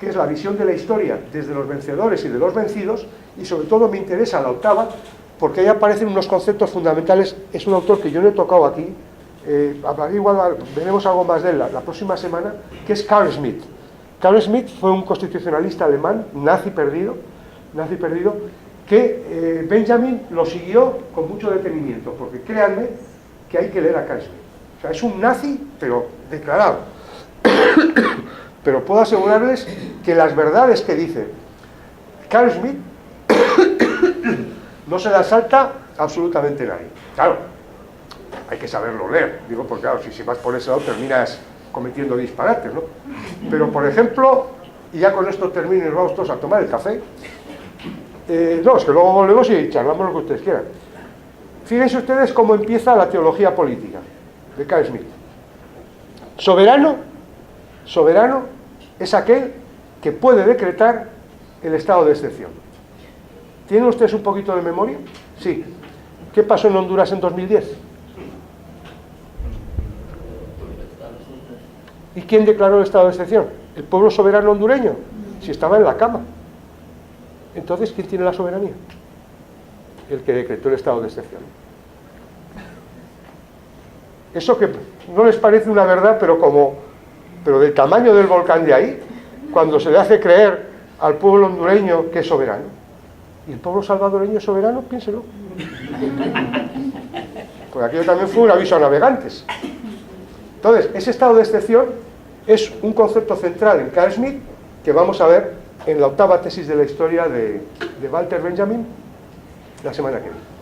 que es la visión de la historia desde los vencedores y de los vencidos, y sobre todo me interesa la 8ª, porque ahí aparecen unos conceptos fundamentales. Es un autor que yo no he tocado aquí, hablaré igual, veremos algo más de él la próxima semana, que es Carl Schmitt. Carl Schmitt fue un constitucionalista alemán, nazi perdido, que Benjamin lo siguió con mucho detenimiento, porque créanme que hay que leer a Carl Schmitt. O sea, es un nazi, pero declarado. Pero puedo asegurarles que las verdades que dice Carl Schmitt no se las salta absolutamente nadie. Claro, hay que saberlo leer, digo, porque claro, si vas por ese lado terminas cometiendo disparates, ¿no? Pero, por ejemplo, y ya con esto termino y nos vamos todos a tomar el café, no, es que luego volvemos y charlamos lo que ustedes quieran. Fíjense ustedes cómo empieza la teología política de Carl Schmitt. Soberano es aquel que puede decretar el estado de excepción. ¿Tienen ustedes un poquito de memoria? Sí. ¿Qué pasó en Honduras en 2010? ¿Y quién declaró el estado de excepción? ¿El pueblo soberano hondureño? Si estaba en la cama. Entonces, ¿quién tiene la soberanía? El que decretó el estado de excepción. Eso que no les parece una verdad, pero del tamaño del volcán de ahí, cuando se le hace creer al pueblo hondureño que es soberano. ¿Y el pueblo salvadoreño es soberano? Piénselo. Pues aquello también fue un aviso a navegantes. Entonces, ese estado de excepción es un concepto central en Carl Schmitt, que vamos a ver en la 8ª tesis de la historia de Walter Benjamin la semana que viene.